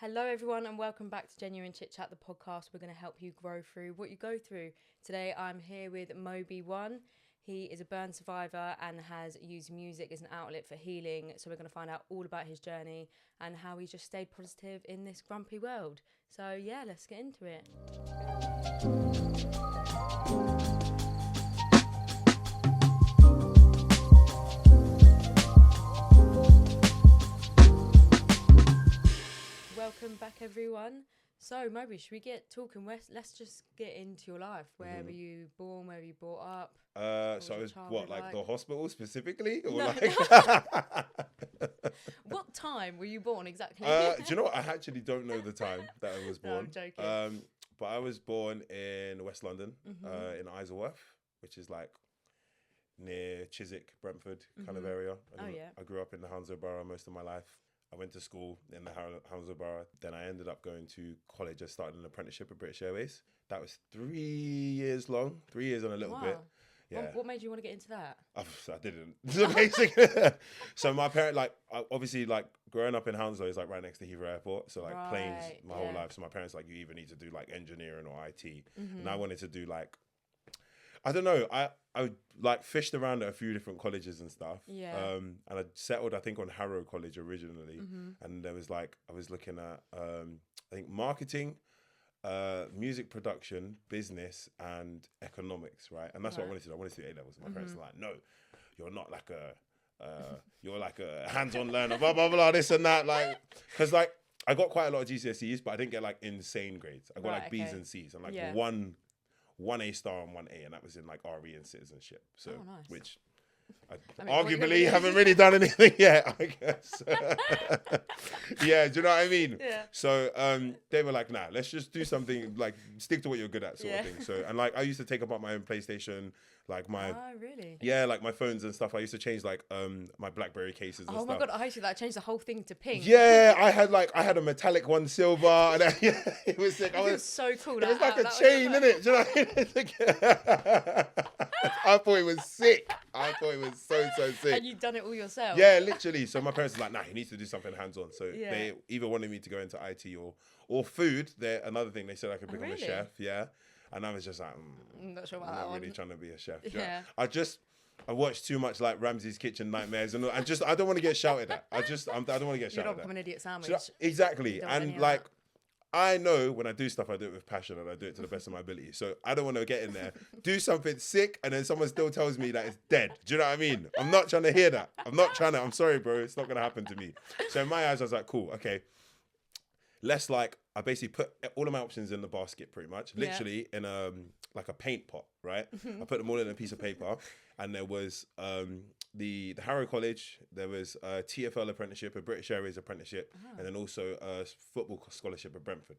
Hello, everyone, and welcome back to Genuine Chit Chat, the podcast. We're going to help you grow through what you go through. Today, I'm here with Mobi1. He is a burn survivor and has used music as an outlet for healing. So we're going to find out all about his journey and how he's just stayed positive in this grumpy world. So yeah, let's get into it. Welcome back, everyone. So, Mobi, should we get talking? Let's just get into your life. Where were you born? Where were you brought up? So I was like the hospital specifically, or No, like? What time were you born exactly? Do you know what? I actually don't know the time that I was No, born. I'm joking. But I was born in West London, in Isleworth, which is like near Chiswick, Brentford kind of area. And I grew up in the Hounslow Borough most of my life. I went to school in the Hounslow Borough. Then I ended up going to college. I started an apprenticeship at British Airways. That was 3 years long, 3 years and a little bit. Yeah. What made you want to get into that? I didn't. So basically, so my parent, obviously, growing up in Hounslow is like right next to Heathrow Airport. So planes my whole life. So my parents you either need to do like engineering or IT. And I wanted to do I don't know. I fished around at a few different colleges and stuff. Yeah. And I settled, I think, on Harrow College originally. And there was I was looking at, I think, marketing, music production, business, and economics, right? And that's what I wanted to do. I wanted to do A-levels. My parents were like, no, you're not like you're like a hands-on learner, blah, blah, blah, this and that. Because I got quite a lot of GCSEs, but I didn't get insane grades. I got B's and C's and one A star and one A, and that was in RE and citizenship. So, nice. Which I arguably haven't really done anything yet, I guess. Yeah, do you know what I mean? Yeah. So they were like, nah, let's just do something, stick to what you're good at sort of thing. So, and I used to take apart my own PlayStation, my... Oh, really? Yeah, my phones and stuff. I used to change my BlackBerry cases and stuff. Oh my God, I hated that. I changed the whole thing to pink. Yeah, I had a metallic one, silver, and it was sick. It was so cool. It was like a chain, innit? Do you know what I mean? I thought it was sick. I thought it was so sick. And you'd done it all yourself? Yeah, literally. So my parents were like, nah, he needs to do something hands-on. So they either wanted me to go into IT or food. Another thing, they said I could become a chef, yeah. And I was just like, I'm not sure about I'm that not one. really trying to be a chef. Yeah. I watched too much Ramsay's Kitchen Nightmares, and I don't want to get shouted at. I don't want to get shouted at. You don't become an idiot sandwich. Exactly. And I know when I do stuff, I do it with passion and I do it to the best of my ability. So I don't want to get in there, do something sick, and then someone still tells me that it's dead. Do you know what I mean? I'm not trying to hear that. I'm sorry, bro. It's not going to happen to me. So in my eyes, I was like, cool, okay. Let's I basically put all of my options in the basket pretty much, literally in a paint pot, right? I put them all in a piece of paper, and there was the Harrow College, there was a TFL apprenticeship, a British Airways apprenticeship, and then also a football scholarship at Brentford.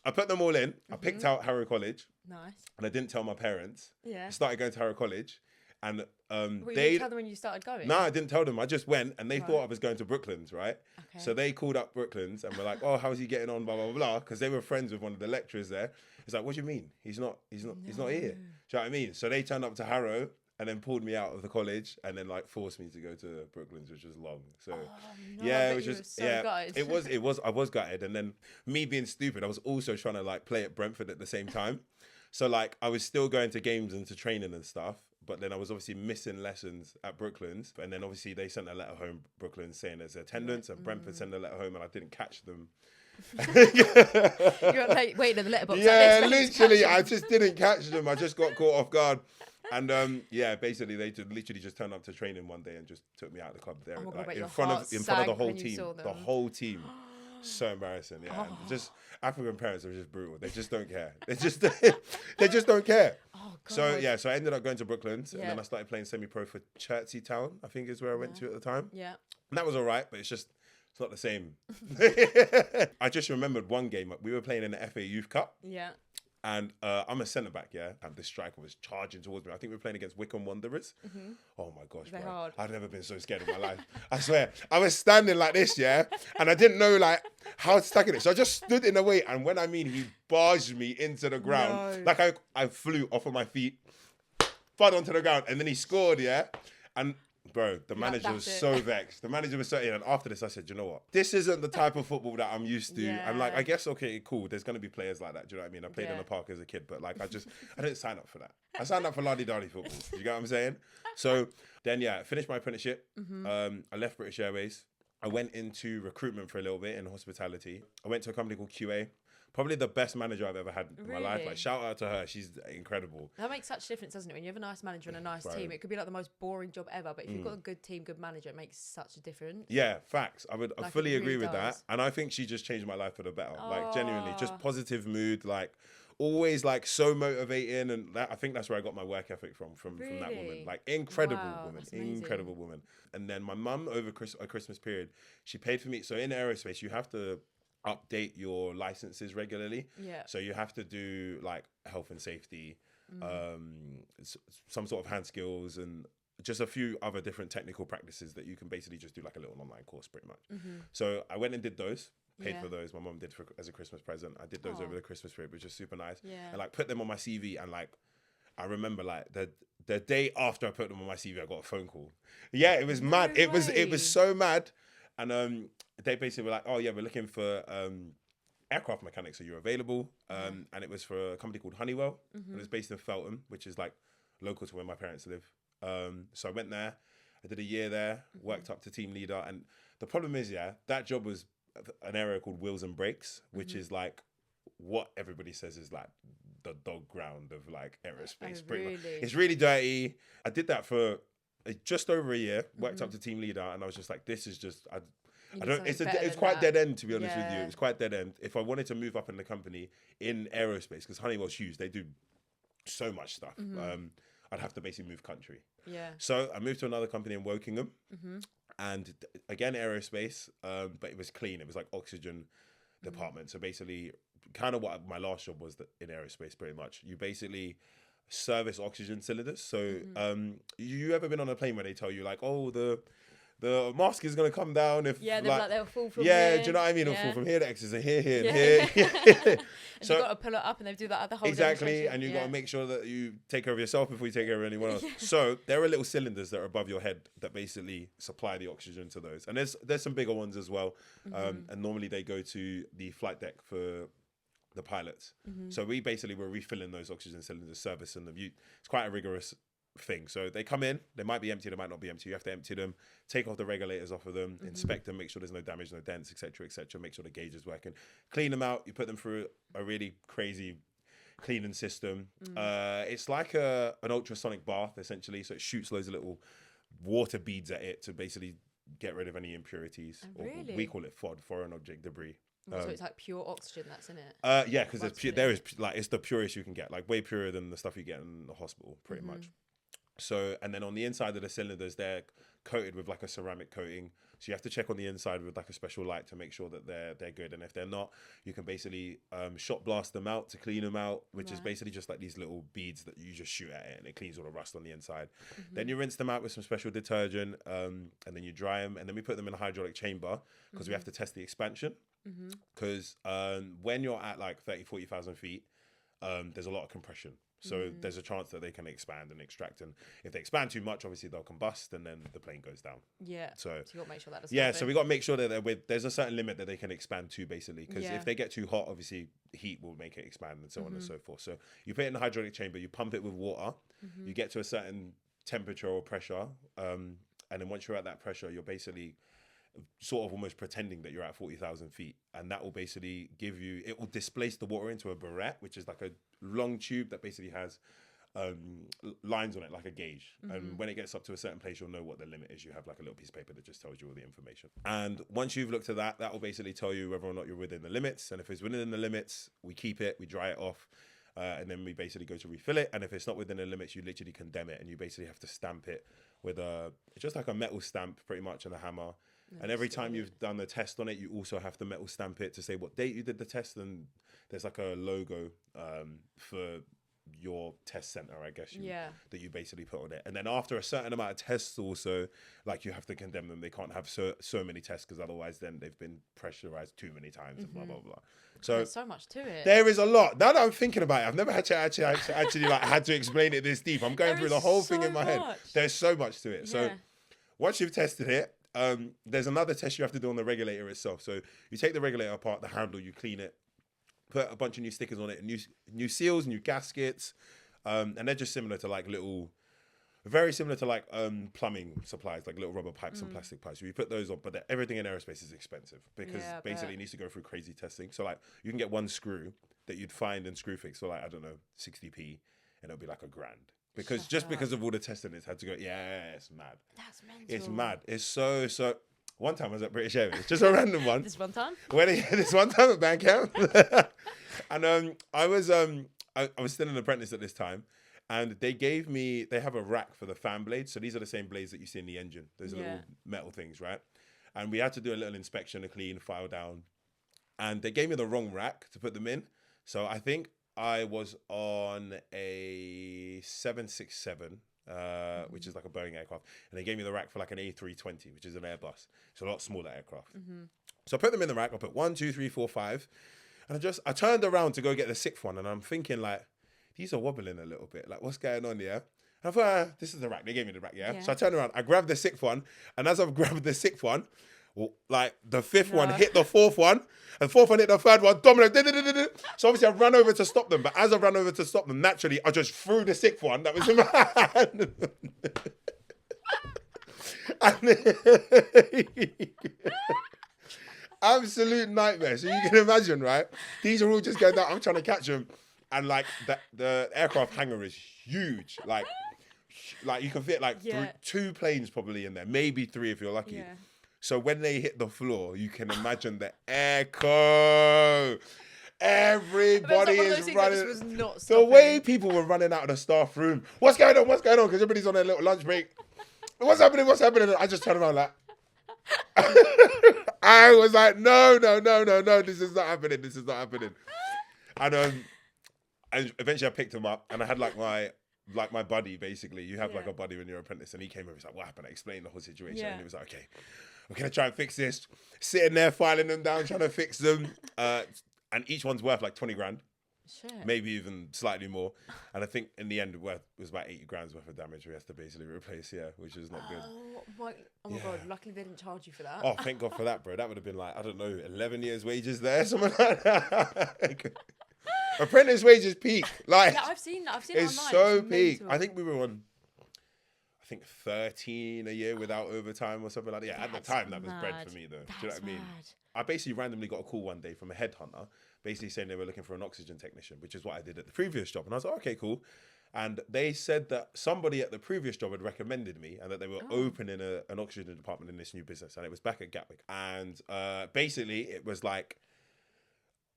I put them all in. I picked out Harrow College. Nice. And I didn't tell my parents. Yeah. I started going to Harrow College, and You didn't tell them when you started going? No, I didn't tell them. I just went, and they thought I was going to Brooklands, right? Okay. So they called up Brooklands and were like, "Oh, how's he getting on?" Blah blah blah, because they were friends with one of the lecturers there. It's like, "What do you mean? He's not here." Do you know what I mean? So they turned up to Harrow and then pulled me out of the college and then forced me to go to Brooklands, which was long. So it was just gutted. it was. I was gutted, and then me being stupid, I was also trying to play at Brentford at the same time. So I was still going to games and to training and stuff, but then I was obviously missing lessons at Brooklands. And then obviously they sent a letter home, Brooklands, saying there's attendance, and Brentford sent a letter home, and I didn't catch them. You were waiting in the letterbox. Yeah, literally, I just didn't catch them. I just got caught off guard. And basically they literally just turned up to training one day and just took me out of the club there, in front of the whole team. The whole team. So embarrassing, yeah. And just African parents are just brutal. They just don't care. They just don't care. Oh, God. So I ended up going to Brooklands, and then I started playing semi-pro for Chertsey Town, I think is where I went to at the time. Yeah. And that was all right, but it's not the same. I just remembered one game. We were playing in the FA Youth Cup. Yeah. And I'm a centre back, yeah. And this striker was charging towards me. I think we were playing against Wycombe Wanderers. Oh my gosh, bro! Hard. I've never been so scared in my life. I swear, I was standing like this, yeah, and I didn't know how to tackle it. So I just stood in the way, and when I mean he barged me into the ground, I flew off of my feet, fell onto the ground, and then he scored, yeah. And Bro, the manager was so vexed. The manager was so, and after this, I said, you know what? This isn't the type of football that I'm used to. I'm like, I guess, okay, cool. There's going to be players like that. Do you know what I mean? I played in the park as a kid, but like, I didn't sign up for that. I signed up for lardy-dardy football. You get what I'm saying? So then, I finished my apprenticeship. I left British Airways. I went into recruitment for a little bit in hospitality. I went to a company called QA. Probably the best manager I've ever had in my life. Like, shout out to her. She's incredible. That makes such a difference, doesn't it? When you have a nice manager and a nice team, it could be like the most boring job ever, but if you've got a good team, good manager, it makes such a difference. Yeah, facts. I fully agree with that. And I think she just changed my life for the better. Like, genuinely, just positive mood, like, always like so motivating. And I think that's where I got my work ethic from that woman. Like, incredible woman. And then my mum, over a Christmas period, she paid for me. So in aerospace, you have to update your licenses regularly. So you have to do like health and safety, some sort of hand skills, and just a few other different technical practices that you can basically just do like a little online course pretty much. So I went and did those, paid for those. My mum did as a Christmas present. I did those over the Christmas period, which was super nice. And like put them on my CV, and like I remember like the day after I put them on my CV, I got a phone call. Yeah, it was mad. It was so mad. And they basically were like, oh yeah, we're looking for aircraft mechanics. Are you available? And it was for a company called Honeywell. It was based in Feltham, which is like local to where my parents live. So I went there. I did a year there, worked up to team leader. And the problem is, that job was an area called wheels and brakes, which is like what everybody says is like the dog ground of like aerospace. Pretty much. It's really dirty. I did that for just over a year, worked up to team leader, and I was just like, this is just, I don't, it's quite dead end, to be honest with you. It's quite dead end. If I wanted to move up in the company in aerospace, because Honeywell's huge, they do so much stuff. I'd have to basically move country. So I moved to another company in Wokingham, and again, aerospace, but it was clean. It was like oxygen department. So basically, kind of what my last job was in aerospace, pretty much. You basically service oxygen cylinders. So you ever been on a plane where they tell you like, oh, the mask is gonna come down if they'll fall from here. Do you know what I mean? It'll fall from here, the X is here. And so, you've got to pull it up, and they do that at the whole exactly, and you got to make sure that you take care of yourself before you take care of anyone else. So there are little cylinders that are above your head that basically supply the oxygen to those, and there's some bigger ones as well, and normally they go to the flight deck for the pilots. So we basically were refilling those oxygen cylinders, servicing them. It's quite a rigorous thing. So they come in, they might be empty, they might not be empty. You have to empty them, take off the regulators off of them, inspect them, make sure there's no damage, no dents, etc., etc. Make sure the gauge is working. Clean them out. You put them through a really crazy cleaning system. It's like an ultrasonic bath essentially. So it shoots loads of little water beads at it to basically get rid of any impurities. Or we call it FOD, foreign object debris. So it's like pure oxygen that's in it. Yeah, because it's the purest you can get, like way purer than the stuff you get in the hospital, pretty much. So, and then on the inside of the cylinders, they're coated with like a ceramic coating. So you have to check on the inside with like a special light to make sure that they're good. And if they're not, you can basically shot blast them out to clean them out, which is basically just like these little beads that you just shoot at it, and it cleans all the rust on the inside. Then you rinse them out with some special detergent, and then you dry them, and then we put them in a hydraulic chamber because we have to test the expansion. Because when you're at like 40,000 feet, there's a lot of compression. So there's a chance that they can expand and extract. And if they expand too much, obviously they'll combust and then the plane goes down. So you got to make sure that doesn't happen. So we got to make sure that there's a certain limit that they can expand to, basically. Because if they get too hot, obviously heat will make it expand and so on and so forth. So you put it in the hydraulic chamber, you pump it with water, you get to a certain temperature or pressure. And then once you're at that pressure, you're basically sort of almost pretending that you're at 40,000 feet, and that will basically it will displace the water into a barrette, which is like a long tube that basically has lines on it like a gauge. And when it gets up to a certain place, you'll know what the limit is. You have like a little piece of paper that just tells you all the information. And once you've looked at that will basically tell you whether or not you're within the limits. And if it's within the limits, we keep it, we dry it off, and then we basically go to refill it. And if it's not within the limits, you literally condemn it, and you basically have to stamp it with just like a metal stamp pretty much, and a hammer. And every time you've done the test on it, you also have to metal stamp it to say what date you did the test. And there's like a logo for your test center, I guess, that you basically put on it. And then after a certain amount of tests also, like you have to condemn them. They can't have so many tests, because otherwise then they've been pressurized too many times and blah, blah, blah. So there's so much to it. There is a lot. Now that I'm thinking about it, I've never had to actually like had to explain it this deep. I'm going through the whole thing in my head. There's so much to it. So once you've tested it, there's another test you have to do on the regulator itself. So you take the regulator apart, the handle, you clean it, put a bunch of new stickers on it, new seals, new gaskets, and they're just similar to like very similar to like plumbing supplies, like little rubber pipes and plastic pipes. So you put those on, but everything in aerospace is expensive because basically it needs to go through crazy testing. So like you can get one screw that you'd find in Screwfix for like, I don't know, 60p, and it'll be like $1,000. Because because of all the testing it's had to go, it's mad. That's mental. It's mad. It's so. One time I was at British Airways, just a random one. This one time? This one time at Bandcamp. And I was still an apprentice at this time. And they have a rack for the fan blades. So these are the same blades that you see in the engine. Those little metal things, right? And we had to do a little inspection, a clean, file down. And they gave me the wrong rack to put them in. So I think I was on a 767, which is like a Boeing aircraft. And they gave me the rack for like an A320, which is an Airbus. So a lot smaller aircraft. So I put them in the rack. I put 1, 2, 3, 4, 5. And I turned around to go get the 6th one. And I'm thinking like, these are wobbling a little bit. Like, what's going on here? And I thought, this is the rack. They gave me the rack, yeah? So I turned around. I grabbed the 6th one. And as I've grabbed the 6th one, like the 5th one hit the 4th one. And the 4th one hit the 3rd one. Domino. So obviously I ran over to stop them. But as I ran over to stop them, naturally, I just threw the 6th one that was in my hand. Absolute nightmare. So you can imagine, right? These are all just going down. I'm trying to catch them. And like the aircraft hangar is huge. Like you can fit like 2 planes probably in there, maybe 3 if you're lucky. Yeah. So when they hit the floor, you can imagine the echo. Everybody is running. The way people were running out of the staff room. What's going on? Because everybody's on their little lunch break. What's happening? I just turned around like. I was like, no. This is not happening. And eventually I picked him up and I had like my buddy, basically. You have like a buddy when you're an apprentice, and he came over, he's like, what happened? I explained the whole situation. And he was like, okay, I'm going to try and fix this. Sitting there, filing them down, trying to fix them. And each one's worth like 20 grand. Shit. Maybe even slightly more. And I think in the end, it was about 80 grand's worth of damage we have to basically replace, which is not good. Oh my God, luckily they didn't charge you for that. Oh, thank God for that, bro. That would have been like, I don't know, 11 years wages there, something like that. Apprentice wages peak. Like, I've seen it's online. So it's peak. I think we were on 13 a year without overtime or something like that. Yeah, at the time that was bread for me though. Do you know what I mean? I basically randomly got a call one day from a headhunter, basically saying they were looking for an oxygen technician, which is what I did at the previous job. And I was like, okay, cool. And they said that somebody at the previous job had recommended me and that they were opening an oxygen department in this new business. And it was back at Gatwick. And basically it was like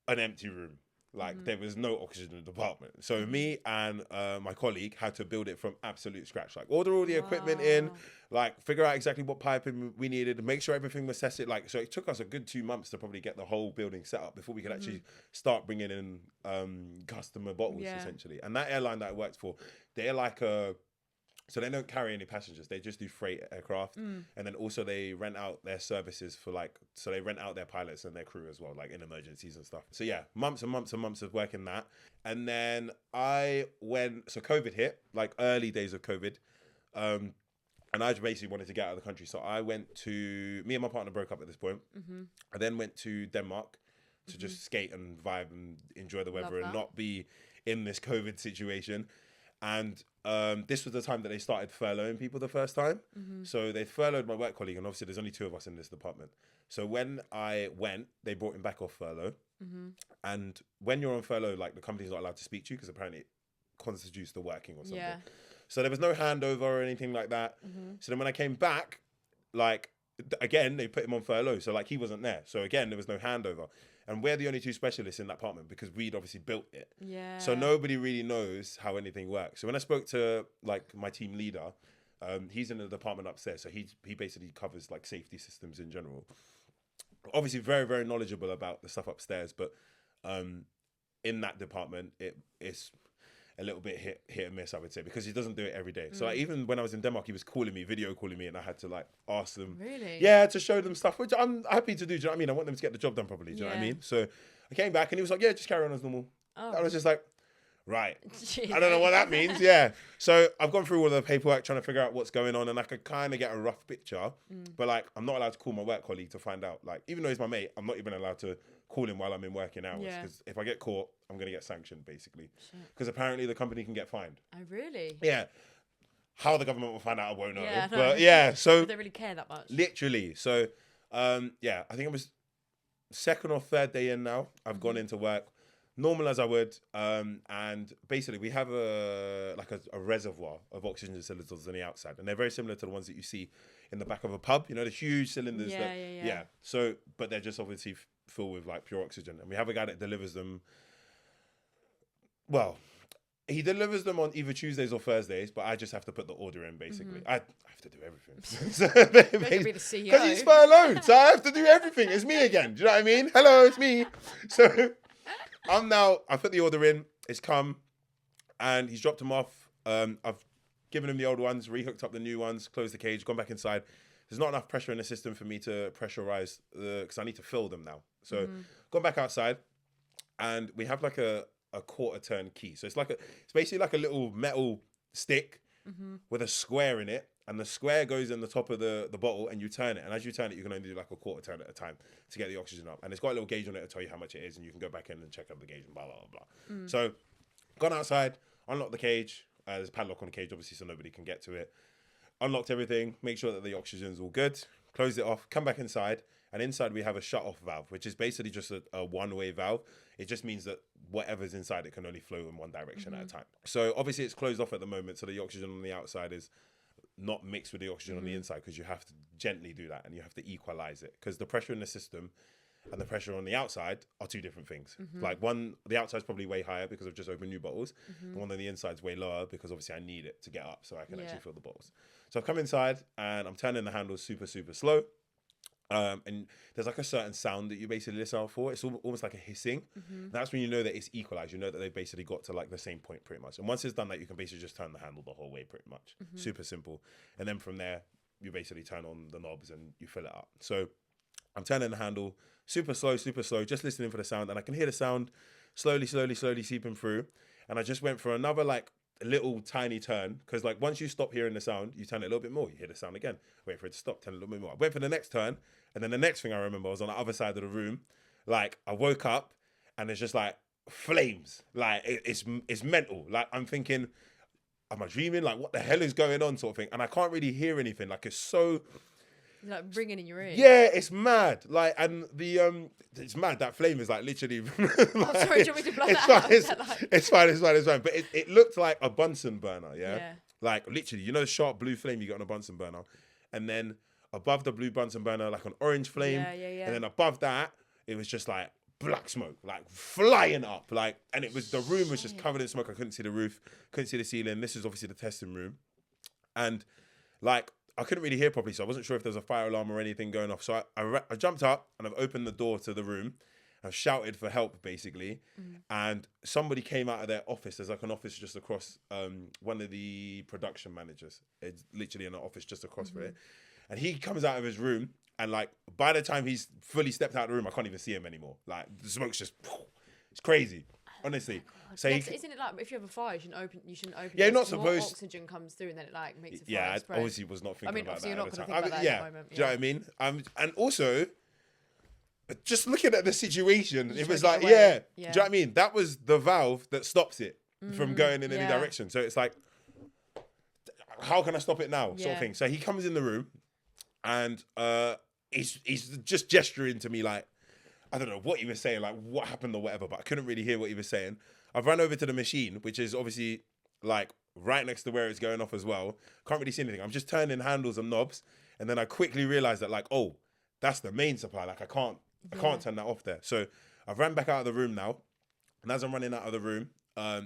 an empty room. Like there was no oxygen in the department. So me and my colleague had to build it from absolute scratch. Like order all the equipment in, like figure out exactly what piping we needed, make sure everything was tested. Like, so it took us a good 2 months to probably get the whole building set up before we could actually start bringing in customer bottles essentially. And that airline that I worked for, they're like so they don't carry any passengers. They just do freight aircraft. And then also they rent out their services for so they rent out their pilots and their crew as well, like in emergencies and stuff. So yeah, months and months and months of working that. And then so COVID hit, like early days of COVID. And I basically wanted to get out of the country. So me and my partner broke up at this point. I then went to Denmark to just skate and vibe and enjoy the weather and not be in this COVID situation. And this was the time that they started furloughing people the first time. So they furloughed my work colleague, and obviously there's only 2 of us in this department. So when I went, they brought him back off furlough. And when you're on furlough, like the company's not allowed to speak to you because apparently it constitutes the working or something. So there was no handover or anything like that. So then when I came back, like again, they put him on furlough. So like he wasn't there. So again, there was no handover. And we're the only 2 specialists in that apartment because we'd obviously built it. So nobody really knows how anything works. So when I spoke to like my team leader, he's in the department upstairs. So he basically covers like safety systems in general. Obviously very, very knowledgeable about the stuff upstairs. But in that department, it's a little bit hit and miss, I would say, because he doesn't do it every day. So like, even when I was in Denmark, he was video calling me, and I had to like ask them, to show them stuff, which I'm happy to do. Do you know what I mean? I want them to get the job done properly. Do you know what I mean? So I came back, and he was like, "Yeah, just carry on as normal." I was just like, Right. Jeez, I don't know mate. what that means. Yeah. So I've gone through all the paperwork trying to figure out what's going on, and I could kind of get a rough picture. But like, I'm not allowed to call my work colleague to find out. Like, even though he's my mate, I'm not even allowed to call him while I'm in working hours, because if I get caught, I'm gonna get sanctioned basically. Because apparently the company can get fined. Oh, really? Yeah. How the government will find out, I won't know. Yeah, no. But yeah, so Do they really care that much? literally. So yeah, I think it was second or third day in now. I've gone into work normal as I would, and basically we have a reservoir of oxygen cylinders on the outside, and they're very similar to the ones that you see in the back of a pub. You know, the huge cylinders. Yeah. So, but they're just obviously filled with like pure oxygen, and we have a guy that delivers them. Well, he delivers them on either Tuesdays or Thursdays, but I just have to put the order in, basically. I have to do everything. They could be the CEO. Because he's furloughed, so I have to do everything. It's me again. Do you know what I mean? Hello, it's me. So I put the order in, it's come, and he's dropped them off. I've given him the old ones, rehooked up the new ones, closed the cage, gone back inside. There's not enough pressure in the system for me to pressurize, because I need to fill them now. So gone back outside, and we have like a quarter turn key. So it's basically like a little metal stick with a square in it, and the square goes in the top of the bottle, and you turn it, and as you turn it, you can only do like a quarter turn at a time to get the oxygen up, and it's got a little gauge on it to tell you how much it is, and you can go back in and check up the gauge and blah blah blah. So gone outside, unlocked the cage. There's a padlock on the cage, obviously, so nobody can get to it. Unlocked everything, make sure that the oxygen's all good, closed it off, come back inside, and inside we have a shut-off valve, which is basically just a one-way valve. It just means that whatever's inside it can only flow in one direction at a time. So obviously it's closed off at the moment, so the oxygen on the outside is not mixed with the oxygen on the inside, because you have to gently do that, and you have to equalize it, because the pressure in the system and the pressure on the outside are two different things. Like the outside's probably way higher because I've just opened new bottles. The one on the inside's way lower because obviously I need it to get up so I can actually fill the bottles. So I've come inside and I'm turning the handles super, super slow. And there's like a certain sound that you basically listen out for. It's almost like a hissing. That's when you know that it's equalized. You know that they've basically got to like the same point pretty much. And once it's done that, you can basically just turn the handle the whole way pretty much. Super simple. And then from there, you basically turn on the knobs and you fill it up. So I'm turning the handle super slow, just listening for the sound. And I can hear the sound slowly seeping through. And I just went for another like little tiny turn, because like once you stop hearing the sound, you turn it a little bit more, you hear the sound again, wait for it to stop, turn it a little bit more. I went for the next turn, and then the next thing I remember was on the other side of the room. Like I woke up and it's just like flames, like it's mental. Like I'm thinking, am I dreaming? Like what the hell is going on, sort of thing. And I can't really hear anything. Like it's so like ringing in your ear. Yeah, it's mad. Like, and the it's mad. That flame is like literally. Like, oh, sorry, do you want me to blow that out? It's fine. But it looked like a Bunsen burner. Yeah. Like literally, you know, the sharp blue flame you get on a Bunsen burner, and then above the blue Bunsen burner, like an orange flame. Yeah. And then above that, it was just like black smoke, like flying up, like, and it was, the room was just covered in smoke. I couldn't see the roof, couldn't see the ceiling. This is obviously the testing room, and like I couldn't really hear properly, so I wasn't sure if there was a fire alarm or anything going off. So I jumped up and I've opened the door to the room. I've shouted for help, basically, and somebody came out of their office. There's like an office just across, one of the production managers. It's literally in an office just across from it. And he comes out of his room, and like by the time he's fully stepped out of the room, I can't even see him anymore. Like the smoke's just, it's crazy. Honestly, so isn't it like if you have a fire, you shouldn't open. Yeah, it not more supposed. Oxygen comes through, and then it like makes it. Yeah, spread. I obviously was not thinking about that. You're not at the going to time. think about that at the moment. Do you know what I mean? And also, just looking at the situation, it was like, do you know what I mean? That was the valve that stops it from going in any direction. So it's like, how can I stop it now? Sort of thing. So he comes in the room, and he's just gesturing to me like, I don't know what he was saying, like what happened or whatever, but I couldn't really hear what he was saying. I've run over to the machine, which is obviously like right next to where it's going off as well. Can't really see anything. I'm just turning handles and knobs, and then I quickly realized that like, oh, that's the main supply. Like I can't turn that off there. So I've ran back out of the room now, and as I'm running out of the room,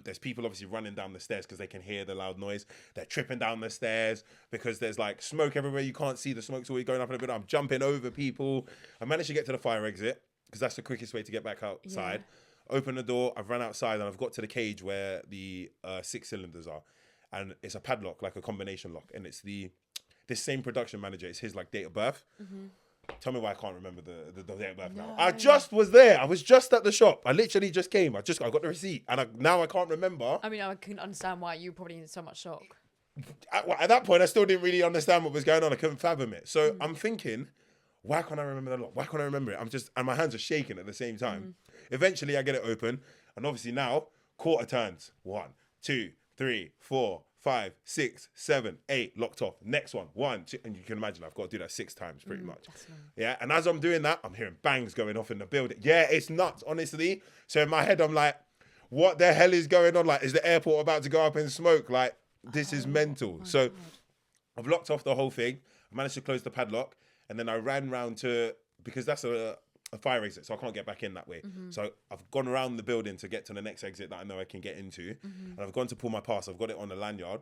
there's people obviously running down the stairs because they can hear the loud noise. They're tripping down the stairs because there's like smoke everywhere. You can't see, the smoke's always going up in a bit. I'm jumping over people. I managed to get to the fire exit, because that's the quickest way to get back outside. Open the door, I've run outside, and I've got to the cage where the 6 cylinders are. And it's a padlock, like a combination lock. And it's this same production manager, it's his like date of birth. Tell me why I can't remember the date of birth now. I just was there. I was just at the shop. I literally just came. I got the receipt, and now I can't remember. I mean, I couldn't understand why you were probably in so much shock. At that point, I still didn't really understand what was going on. I couldn't fathom it. So I'm thinking, why can't I remember the lot? Why can't I remember it? And my hands are shaking at the same time. Eventually, I get it open, and obviously now, quarter turns. 1, 2, 3, 4, 5, 6, 7, 8, locked off. Next one, 1, 2, and you can imagine I've got to do that 6 times pretty much. Yeah, and as I'm doing that, I'm hearing bangs going off in the building. Yeah, it's nuts, honestly. So in my head, I'm like, what the hell is going on? Like, is the airport about to go up in smoke? Like, this is mental. So God. I've locked off the whole thing. I managed to close the padlock, and then I ran round to, because that's a fire exit, so I can't get back in that way. So I've gone around the building to get to the next exit that I know I can get into. And I've gone to pull my pass. I've got it on the lanyard.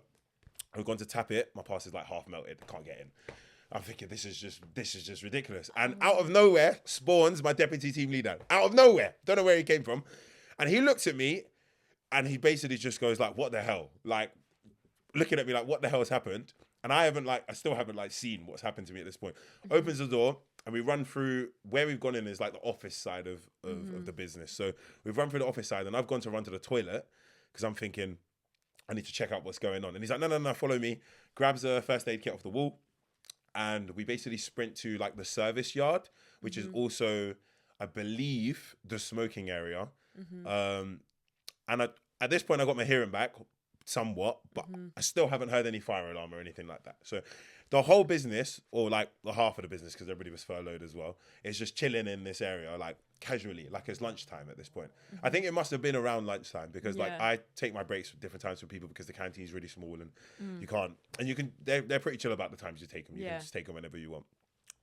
I've gone to tap it. My pass is like half melted. Can't get in. I'm thinking, this is just ridiculous. And out of nowhere spawns my deputy team leader. Out of nowhere. Don't know where he came from. And he looks at me, and he basically just goes like, what the hell? Like, looking at me like, what the hell has happened? And I still haven't seen what's happened to me at this point. Opens the door, and we run through, where we've gone in is like the office side of the business. So we've run through the office side, and I've gone to run to the toilet because I'm thinking, I need to check out what's going on. And he's like, no, follow me. Grabs a first aid kit off the wall, and we basically sprint to like the service yard, which is also, I believe, the smoking area. And at this point, I got my hearing back somewhat, but I still haven't heard any fire alarm or anything like that. So the whole business, or like the half of the business, because everybody was furloughed as well, is just chilling in this area, like casually, like it's lunchtime at this point. I think it must have been around lunchtime, because like I take my breaks at different times for people, because the canteen is really small, and you can't, and they're pretty chill about the times you take them. You can just take them whenever you want.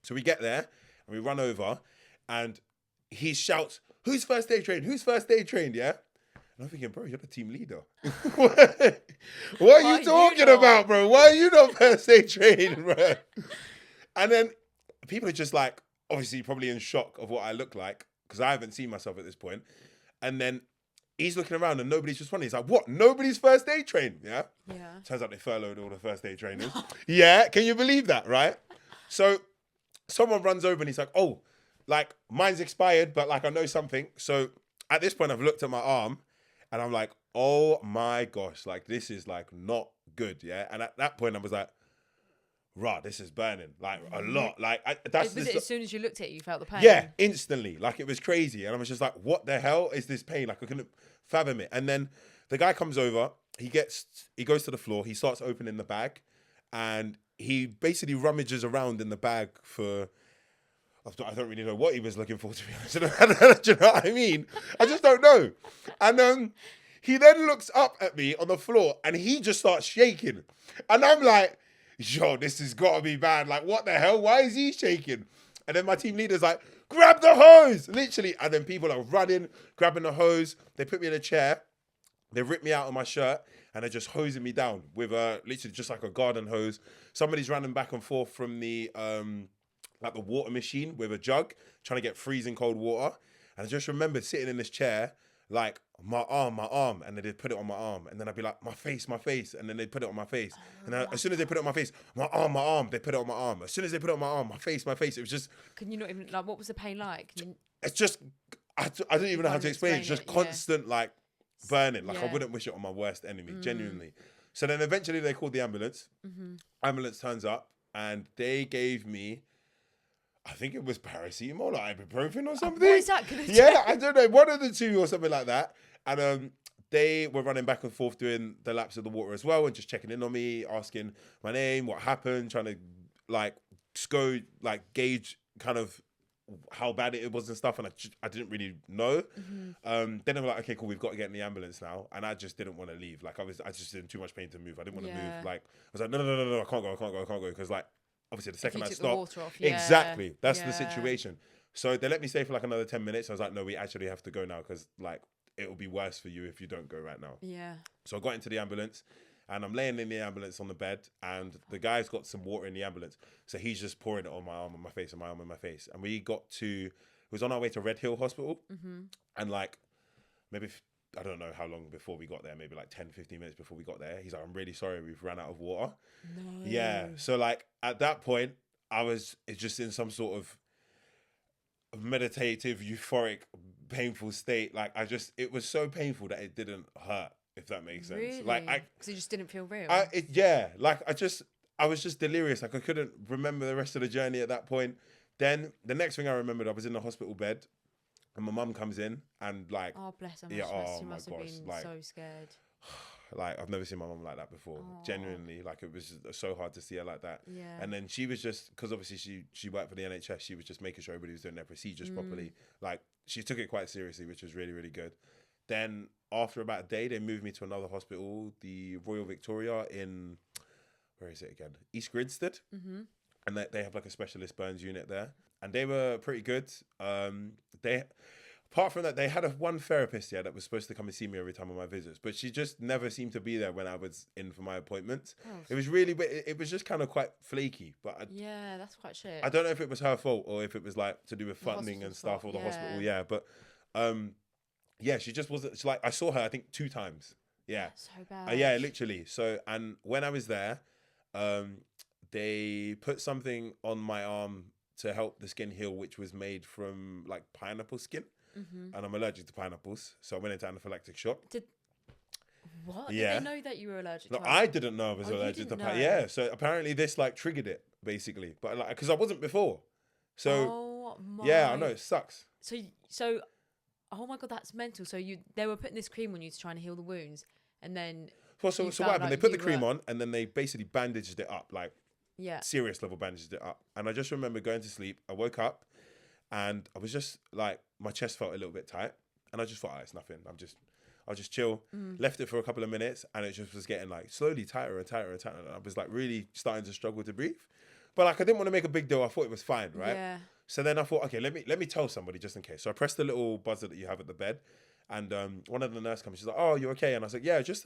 So we get there and we run over, and he shouts, "Who's first aid trained? Who's first aid trained?" Yeah. And I'm thinking, bro, you're the team leader. What are you talking about, bro? Why are you not first aid trained, bro? And then people are just like, obviously probably in shock of what I look like, because I haven't seen myself at this point. And then he's looking around and nobody's responding. He's like, what? Nobody's first aid trained? Yeah? Yeah. Turns out they furloughed all the first aid trainers. Yeah. Can you believe that, right? So someone runs over and he's like, oh, like mine's expired, but like I know something. So at this point, I've looked at my arm, and I'm like, oh my gosh, like this is like not good, yeah? And at that point, I was like, rah, this is burning, like a lot. Like was it as soon as you looked at it, you felt the pain? Yeah, instantly. Like it was crazy. And I was just like, what the hell is this pain? Like I couldn't fathom it. And then the guy comes over, he goes to the floor, he starts opening the bag, and he basically rummages around in the bag for, I don't really know what he was looking for, to be honest. Do you know what I mean? I just don't know. And he then looks up at me on the floor, and he just starts shaking. And I'm like, yo, this has got to be bad. Like, what the hell? Why is he shaking? And then my team leader's like, grab the hose, literally. And then people are running, grabbing the hose. They put me in a chair. They rip me out of my shirt, and they're just hosing me down with literally just like a garden hose. Somebody's running back and forth from the like the water machine with a jug, trying to get freezing cold water. And I just remember sitting in this chair, like my arm, and then they'd put it on my arm, and then I'd be like, my face, and then they'd put it on my face. And then as soon as they put it on my face, my arm, they put it on my arm. As soon as they put it on my arm, my face. It was just. Can you not even, like, what was the pain like? It's just, I don't even know how to explain it. It's just constant, like, burning. Like, I wouldn't wish it on my worst enemy, genuinely. So then eventually they called the ambulance. Ambulance turns up, and they gave me, I think it was paracetamol or ibuprofen or something. What is that going to do? Yeah, I don't know. One of the two or something like that. And they were running back and forth doing the laps of the water as well, and just checking in on me, asking my name, what happened, trying to gauge kind of how bad it was and stuff. And I didn't really know. Then they were like, okay, cool, we've got to get in the ambulance now. And I just didn't want to leave. Like I just in too much pain to move. I didn't want to move. Like I was like, no, I can't go. Because like, obviously the second I stopped, exactly, that's the situation. So they let me stay for like another 10 minutes. I was like, no, we actually have to go now, because like it will be worse for you if you don't go right now. Yeah. So I got into the ambulance, and I'm laying in the ambulance on the bed, and the guy's got some water in the ambulance, so he's just pouring it on my arm and my face, and my arm and my face. And we was on our way to Red Hill Hospital, and like maybe, I don't know how long before we got there, maybe like 10, 15 minutes before we got there, he's like, I'm really sorry, we've ran out of water. No. Yeah. So like at that point, it's just in some sort of meditative, euphoric, painful state. Like it was so painful that it didn't hurt, if that makes sense. Really? Like Because it just didn't feel real. Like I was just delirious. Like I couldn't remember the rest of the journey at that point. Then the next thing I remembered, I was in the hospital bed, and my mum comes in and like, oh bless her. yeah, She oh my must have gosh, been like, so scared. like I've never seen my mum like that before. Genuinely, like it was so hard to see her like that. Yeah. And then she was just, because obviously she worked for the NHS. She was just making sure everybody was doing their procedures properly. Like she took it quite seriously, which was really, really good. Then after about a day, they moved me to another hospital, the Royal Victoria in, where is it again? East Grinstead. And they have like a specialist burns unit there, and they were pretty good. Apart from that, they had one therapist that was supposed to come and see me every time on my visits, but she just never seemed to be there when I was in for my appointments. It was really, it was just kind of quite flaky. But yeah, that's quite shit. I don't know if it was her fault or if it was like to do with funding and stuff or the hospital. Yeah, but yeah, she just wasn't. Like I saw her, I think 2 times. Yeah, that's so bad. Yeah, literally. So, and when I was there, they put something on my arm to help the skin heal, which was made from like pineapple skin. And I'm allergic to pineapples, so I went into anaphylactic shock. What? Yeah. Did they know that you were allergic to No, I didn't know I was allergic to pineapple. know? Yeah, so apparently this like triggered it, basically. But like, because I wasn't before. So, oh my. yeah, I know, it sucks. So, oh my God, that's mental. So they were putting this cream on you to try and heal the wounds, and then... Well, so what happened? They put the cream on, and then they basically bandaged it up, like serious level bandaged it up. And I just remember going to sleep. I woke up, and I was just like, my chest felt a little bit tight, and I just thought, it's nothing. I'll just chill. Left it for a couple of minutes, and it just was getting like slowly tighter and tighter and tighter. And I was like really starting to struggle to breathe, but like I didn't want to make a big deal. I thought it was fine, right? Yeah. So then I thought, okay, let me tell somebody just in case. So I pressed the little buzzer that you have at the bed, and one of the nurse comes. She's like, "Oh, you okay?" And I was like, "Yeah, just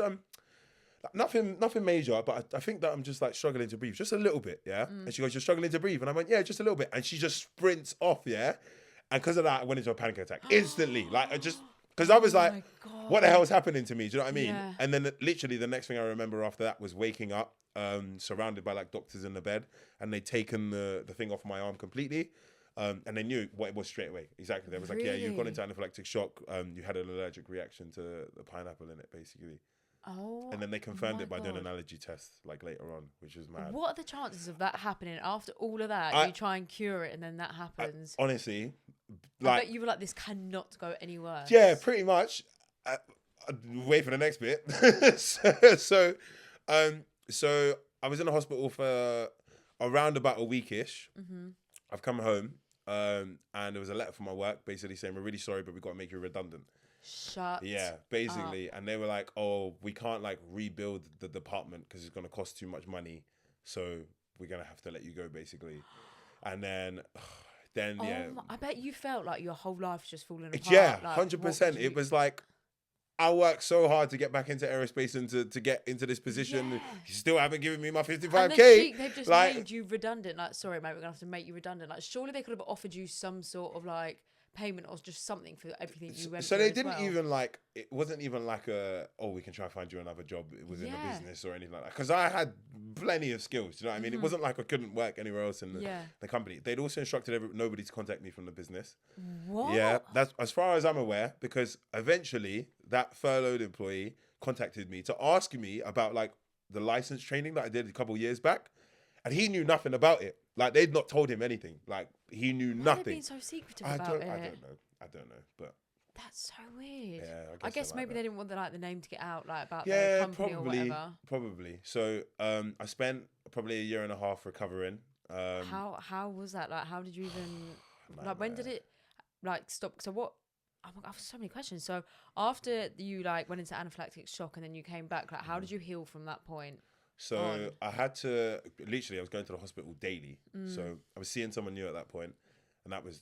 nothing major, but I think that I'm just like struggling to breathe, just a little bit, yeah." And she goes, "You're struggling to breathe?" And I went, "Yeah, just a little bit." And she just sprints off, yeah. And because of that, I went into a panic attack instantly. Like because I was like, what the hell is happening to me? Do you know what I mean? Yeah. And then literally the next thing I remember after that was waking up, surrounded by like doctors in the bed, and they'd taken the thing off my arm completely. And they knew what it was straight away. Exactly. They was like, yeah, you've gone into anaphylactic shock. You had an allergic reaction to the pineapple in it, basically. Oh. And then they confirmed it by doing an allergy test like later on, which was mad. What are the chances of that happening after all of that? You try and cure it and then that happens. Honestly, like, I bet you were like, this cannot go any worse. Yeah, pretty much. Wait for the next bit. So I was in the hospital for around about a weekish. I've come home, and there was a letter from my work basically saying, "We're really sorry, but we've got to make you redundant." Shut basically up. And they were like, "Oh, we can't like rebuild the department because it's going to cost too much money, so we're going to have to let you go," basically. And then yeah, I bet you felt like your whole life's just falling apart. Yeah, like, 100%. It was like, I worked so hard to get back into aerospace and to get into this position. Yeah. You still haven't given me my 55K. They've just made you redundant. Like, sorry, mate, we're going to have to make you redundant. Like, surely they could have offered you some sort of like payment or just something for everything you went through. So they didn't even like, it wasn't even like we can try and find you another job within the business or anything like that. Because I had plenty of skills, you know what I mean? It wasn't like I couldn't work anywhere else in the company. They'd also instructed nobody to contact me from the business. What? Yeah, that's as far as I'm aware, because eventually that furloughed employee contacted me to ask me about like the license training that I did a couple of years back. And he knew nothing about it. Like, they'd not told him anything. Like, he knew nothing. Why are they being so secretive about it? I don't know. But that's so weird. Yeah, I guess maybe they didn't want the name to get out, like about the company or whatever. Probably. So I spent probably a year and a half recovering. How was that? Like, how did you even like? When did it like stop? So what? Oh my God, I have so many questions. So after you like went into anaphylactic shock and then you came back, like how did you heal from that point? So I had to, literally I was going to the hospital daily. So I was seeing someone new at that point, and that was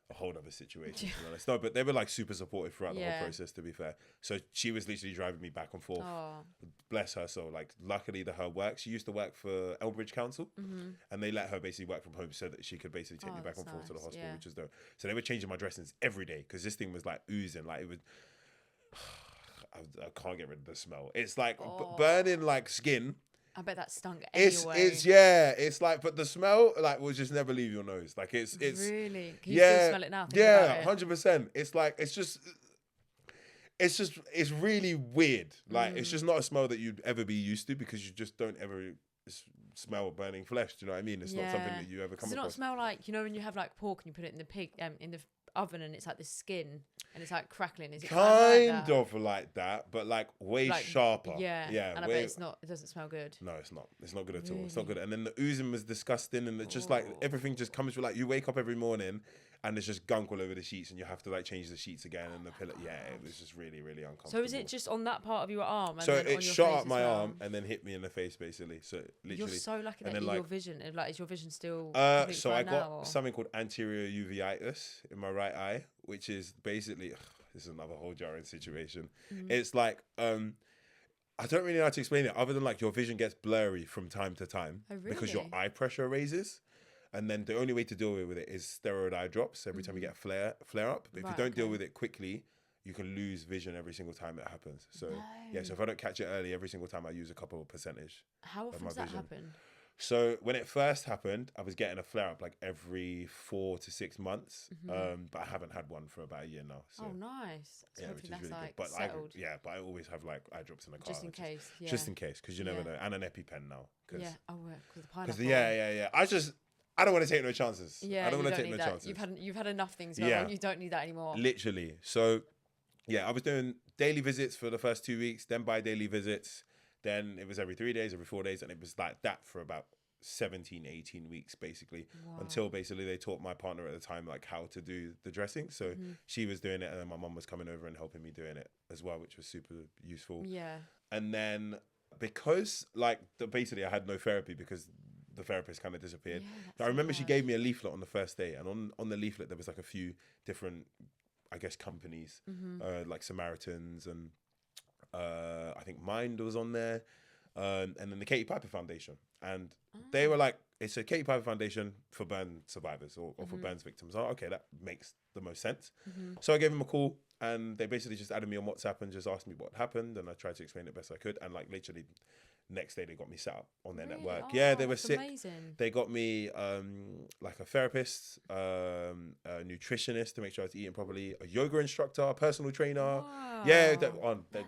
a whole other situation, to be honest. No, but they were like super supportive throughout the whole process, to be fair. So she was literally driving me back and forth. Bless her. So like, luckily her work, she used to work for Elbridge Council, and they let her basically work from home so that she could basically take me back and forth to the hospital, which was dope. So they were changing my dressings every day because this thing was like oozing, like it was. I can't get rid of the smell. It's like burning like skin. I bet that stunk It's anyway. it's like, but the smell like will just never leave your nose. Like it's really. Can you still smell it now? Think about it. 100%. It's like it's really weird. Like it's just not a smell that you'd ever be used to because you just don't ever smell burning flesh. Do you know what I mean? It's not something that you ever come Does it across. not smell like, you know, when you have like pork and you put it in the oven and it's like the skin and it's like crackling? Is it kind of like that, but like way sharper. Yeah. And I bet it's not. It doesn't smell good. No, it's not. It's not good at all. It's not good. And then the oozing was disgusting, and it's just like everything just comes with like you wake up every morning and there's just gunk all over the sheets, and you have to like change the sheets again and the pillow. Yeah, it was just really, really uncomfortable. So is it just on that part of your arm? And so then it on your shot face up my as well? arm and then hit me in the face, basically. So literally, You're so lucky that your vision, like, is your vision still? So I got now, something called anterior uveitis in my right eye, which is basically this is another whole jarring situation. It's like I don't really know how to explain it other than like your vision gets blurry from time to time because your eye pressure raises. And then the only way to deal with it is steroid eye drops every time you get a flare up. But if you don't deal with it quickly, you can lose vision every single time it happens. So so if I don't catch it early, every single time I use a couple of percentage. How often does that happen? So when it first happened, I was getting a flare up like every 4 to 6 months. But I haven't had one for about a year now. So. Oh, nice. So which is that's really like good. But settled. but I always have like eye drops in the car. Just in case. Yeah. Just in case, because you never know. And an EpiPen now. Yeah. Oh, because the pineapple. I don't want to take no chances. Yeah, I don't want to take no chances. You've had enough things going on. You don't need that anymore. Literally. So, I was doing daily visits for the first 2 weeks, then bi-daily visits. Then it was every 3 days, every 4 days. And it was like that for about 17, 18 weeks, basically. Wow. Until basically they taught my partner at the time, like how to do the dressing. So she was doing it and then my mum was coming over and helping me doing it as well, which was super useful. Yeah. And then because like basically I had no therapy because the therapist kind of disappeared. I remember she gave me a leaflet on the first day, and on the leaflet there was like a few different, I guess, companies, like Samaritans and I think Mind was on there, and then the Katie Piper Foundation, and they were like, it's a Katie Piper Foundation for burn survivors or for burns victims. Oh, okay, that makes the most sense. So I gave them a call, and they basically just added me on WhatsApp and just asked me what happened, and I tried to explain it best I could, and like literally next day they got me set up on their network. They were sick. Amazing. They got me like a therapist, a nutritionist to make sure I was eating properly, a yoga instructor, a personal trainer. Wow. They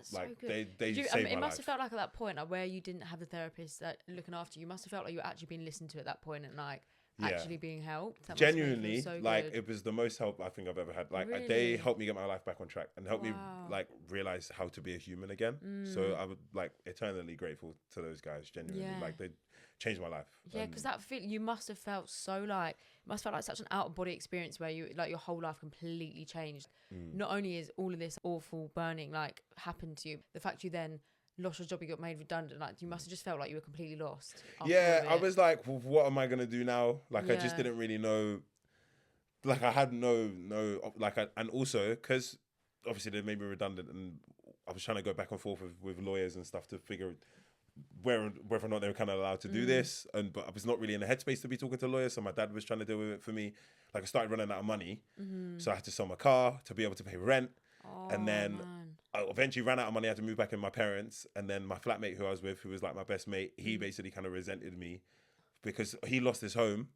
saved my life. It must have felt like at that point, like, where you didn't have the therapist looking after you, you must have felt like you were actually being listened to at that point and like actually being helped. That genuinely, so like it was the most help I think I've ever had. Like they helped me get my life back on track and helped me like realize how to be a human again. So I would like eternally grateful to those guys. Genuinely, like they changed my life. Yeah, because that feel you must have felt so like it must have felt like such an out of body experience where you like your whole life completely changed. Not only is all of this awful burning like happened to you, the fact you then lost your job, you got made redundant, like you must have just felt like you were completely lost. I was like, well, what am I gonna do now? Like I just didn't really know. Like I had no like and also because obviously they made me redundant and I was trying to go back and forth with lawyers and stuff to figure whether or not they were kind of allowed to do this, but I was not really in the headspace to be talking to lawyers, so my dad was trying to deal with it for me. Like I started running out of money, so I had to sell my car to be able to pay rent. And then I eventually ran out of money. I had to move back in with my parents. And then my flatmate who I was with, who was like my best mate, he basically kind of resented me because he lost his home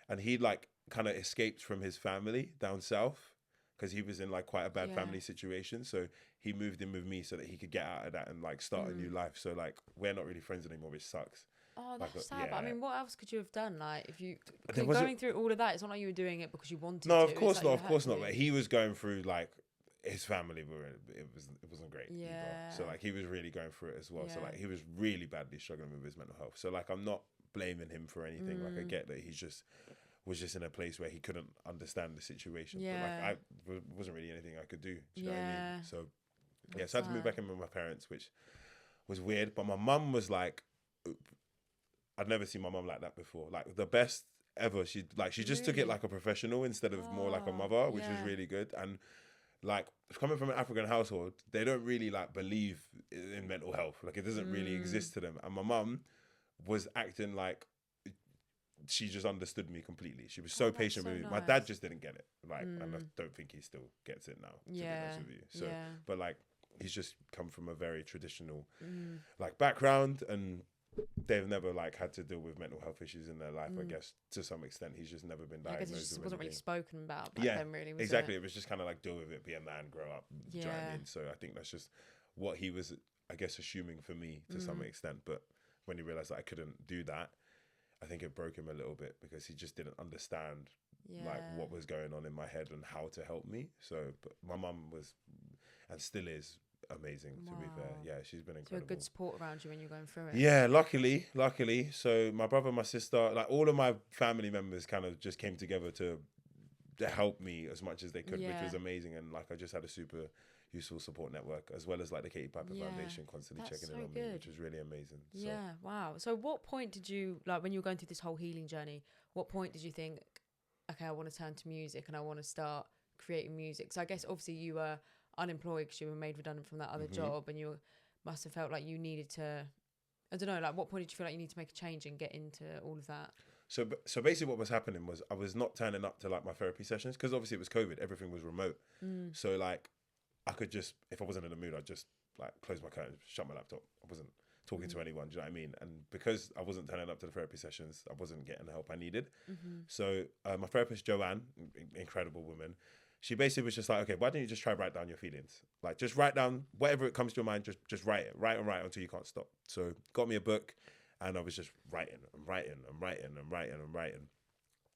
and he like kind of escaped from his family down south because he was in like quite a bad family situation. So he moved in with me so that he could get out of that and like start a new life. So like we're not really friends anymore, which sucks. Oh, that's sad. But I mean, what else could you have done? Like, if you going through all of that, it's not like you were doing it because you wanted to. No, of course not. Of course not. But he was going through like his family it wasn't great either. So like he was really going through it as well. So like he was really badly struggling with his mental health. So like I'm not blaming him for anything. Like I get that he was just in a place where he couldn't understand the situation. But like wasn't really anything I could do. Do you know what I mean? So so I had to move back in with my parents, which was weird. But my mum was like, I'd never seen my mum like that before. Like the best ever. She just took it like a professional instead of more like a mother, which was really good. And like coming from an African household, they don't really like believe in mental health. Like it doesn't really exist to them. And my mum was acting like she just understood me completely. She was so patient with me. Nice. My dad just didn't get it. Like, and I don't think he still gets it now. To be honest with you. So, but like, he's just come from a very traditional like background, and they've never like had to deal with mental health issues in their life. I guess to some extent, he's just never been diagnosed. I guess it just wasn't really spoken about back then, really. Was exactly. It? It was just kind of like deal with it, be a man, grow up. Do you know what I mean? So I think that's just what he was, I guess, assuming for me to some extent. But when he realized that I couldn't do that, I think it broke him a little bit because he just didn't understand like what was going on in my head and how to help me. So, but my mum was and still is amazing, to be fair. Yeah, she's been incredible. So a good support around you when you're going through it. Yeah, luckily. So my brother, my sister, like all of my family members kind of just came together to help me as much as they could, which was amazing. And like I just had a super useful support network, as well as like the Katie Piper Foundation constantly checking in on me, which was really amazing. So. Yeah, wow. So what point did you, like when you were going through this whole healing journey, what point did you think, okay, I want to turn to music and I want to start creating music? So I guess obviously you were unemployed because you were made redundant from that other job, and you must have felt like you needed to, I don't know, like what point did you feel like you need to make a change and get into all of that? So basically what was happening was I was not turning up to like my therapy sessions because obviously it was COVID, everything was remote. So like I could just, if I wasn't in the mood, I'd just like close my curtains, shut my laptop. I wasn't talking to anyone, do you know what I mean? And because I wasn't turning up to the therapy sessions, I wasn't getting the help I needed. So my therapist, Joanne, incredible woman, she basically was just like, okay, why don't you just try write down your feelings? Like just write down whatever it comes to your mind, just write it, write until you can't stop. So got me a book and I was just writing.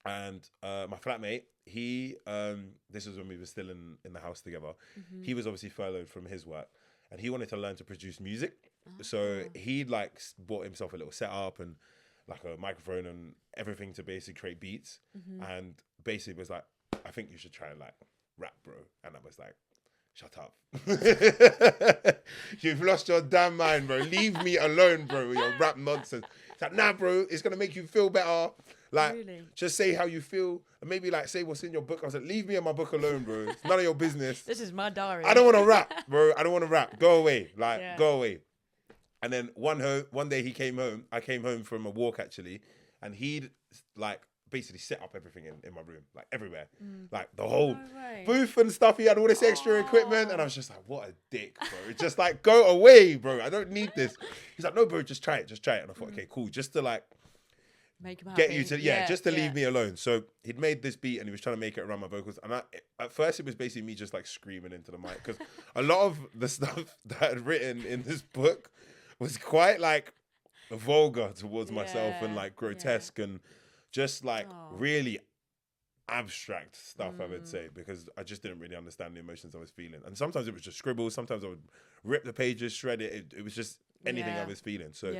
And my flatmate, he, this was when we were still in the house together. He was obviously furloughed from his work and he wanted to learn to produce music. So he like bought himself a little setup and like a microphone and everything to basically create beats. And basically was like, I think you should try and like rap, bro. And I was like, shut up. You've lost your damn mind, bro. Leave me alone, bro, with your rap nonsense. It's like, nah, bro, it's going to make you feel better. Like, just say how you feel. And maybe like say what's in your book. I was like, leave me and my book alone, bro. It's none of your business. This is my diary. I don't want to rap, bro. I don't want to rap. Go away. Like, go away. And then one day he came home. I came home from a walk, actually. And he'd like basically set up everything in my room, like everywhere. Like the whole booth and stuff. He had all this extra equipment. And I was just like, what a dick, bro. Just like, go away, bro. I don't need this. He's like, no, bro, just try it. And I thought, okay, cool. Just to like, make him happy. Get you to, just to leave me alone. So he'd made this beat and he was trying to make it around my vocals. And at first it was basically me just like screaming into the mic. Because a lot of the stuff that I'd written in this book was quite like vulgar towards myself and like grotesque and just like really abstract stuff, I would say, because I just didn't really understand the emotions I was feeling. And sometimes it was just scribbles. Sometimes I would rip the pages, shred it. It was just anything I was feeling. So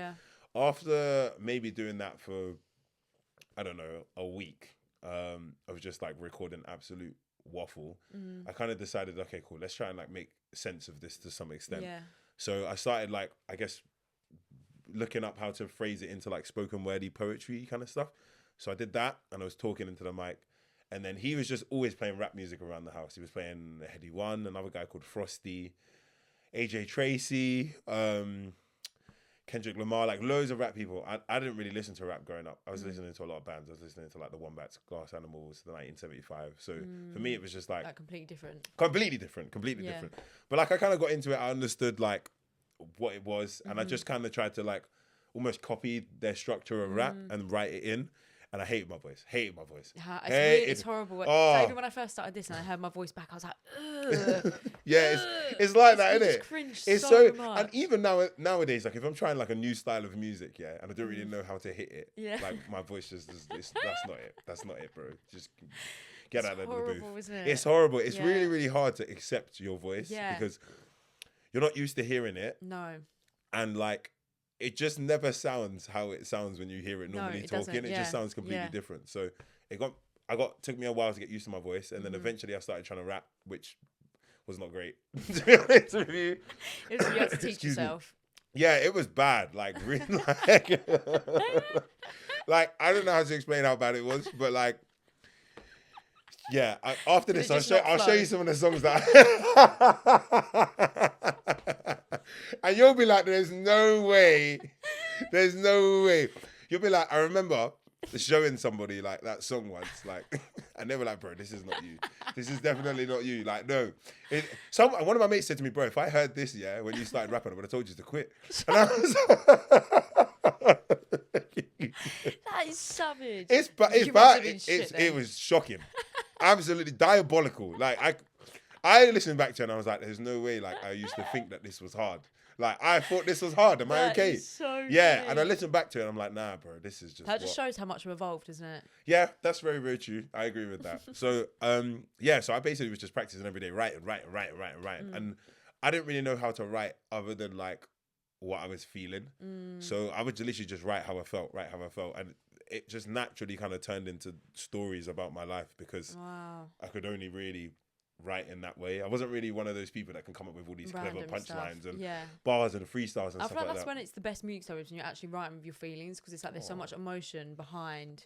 after maybe doing that for, I don't know, a week of just like recording absolute waffle, I kind of decided, okay, cool, let's try and like make sense of this to some extent. So I started like, I guess, looking up how to phrase it into like spoken wordy poetry kind of stuff. So I did that and I was talking into the mic. And then he was just always playing rap music around the house. He was playing Heady One, another guy called Frosty, AJ Tracy, Kendrick Lamar, like loads of rap people. I didn't really listen to rap growing up. I was listening to a lot of bands. I was listening to like the Wombats, Glass Animals, the 1975. So for me, it was just like completely different. Completely different. But like I kind of got into it. I understood like what it was, and I just kind of tried to like almost copy their structure of rap and write it in. And I hated my voice. It's horrible. So even when I first started this and I heard my voice back, I was like, ugh. It's like that, isn't it? Cringe it's so much. And even nowadays, like if I'm trying like a new style of music, and I don't really know how to hit it, like my voice just that's not it. That's not it, bro. Just get out of the booth. Isn't it? It's horrible. It's really, really hard to accept your voice because you're not used to hearing it. No. And like, it just never sounds how it sounds when you hear it normally talking. It just sounds completely different. So took me a while to get used to my voice, and then eventually I started trying to rap, which was not great. To be honest with you, you had to teach yourself. Yeah, it was bad. Like really, like I don't know how to explain how bad it was, but like. Yeah, after this, I'll show you some of the songs that and you'll be like, there's no way. You'll be like, I remember showing somebody like that song once, like, and they were like, bro, this is not you. This is definitely not you. Like, no. One of my mates said to me, bro, if I heard this, when you started rapping, I would have told you to quit. And I was That is savage. It's You must have been shit it then. was shocking, absolutely diabolical. Like I listened back to it and I was like, there's no way. Like I used to think that this was hard. Like I thought this was hard. Am I That okay? is so Yeah, funny. and I listened back to it and I'm like, nah, bro, this is just That just shows how much we've evolved, doesn't it? Yeah, that's very, very true. I agree with that. So, so I basically was just practicing every day, writing. And I didn't really know how to write other than like what I was feeling. So I would literally just write how I felt. And it just naturally kind of turned into stories about my life because I could only really write in that way. I wasn't really one of those people that can come up with all these Random clever punchlines stuff. and bars and freestyles and I stuff feel like like that's that. when it's the best music stories when you're actually writing with your feelings because it's like there's so much emotion behind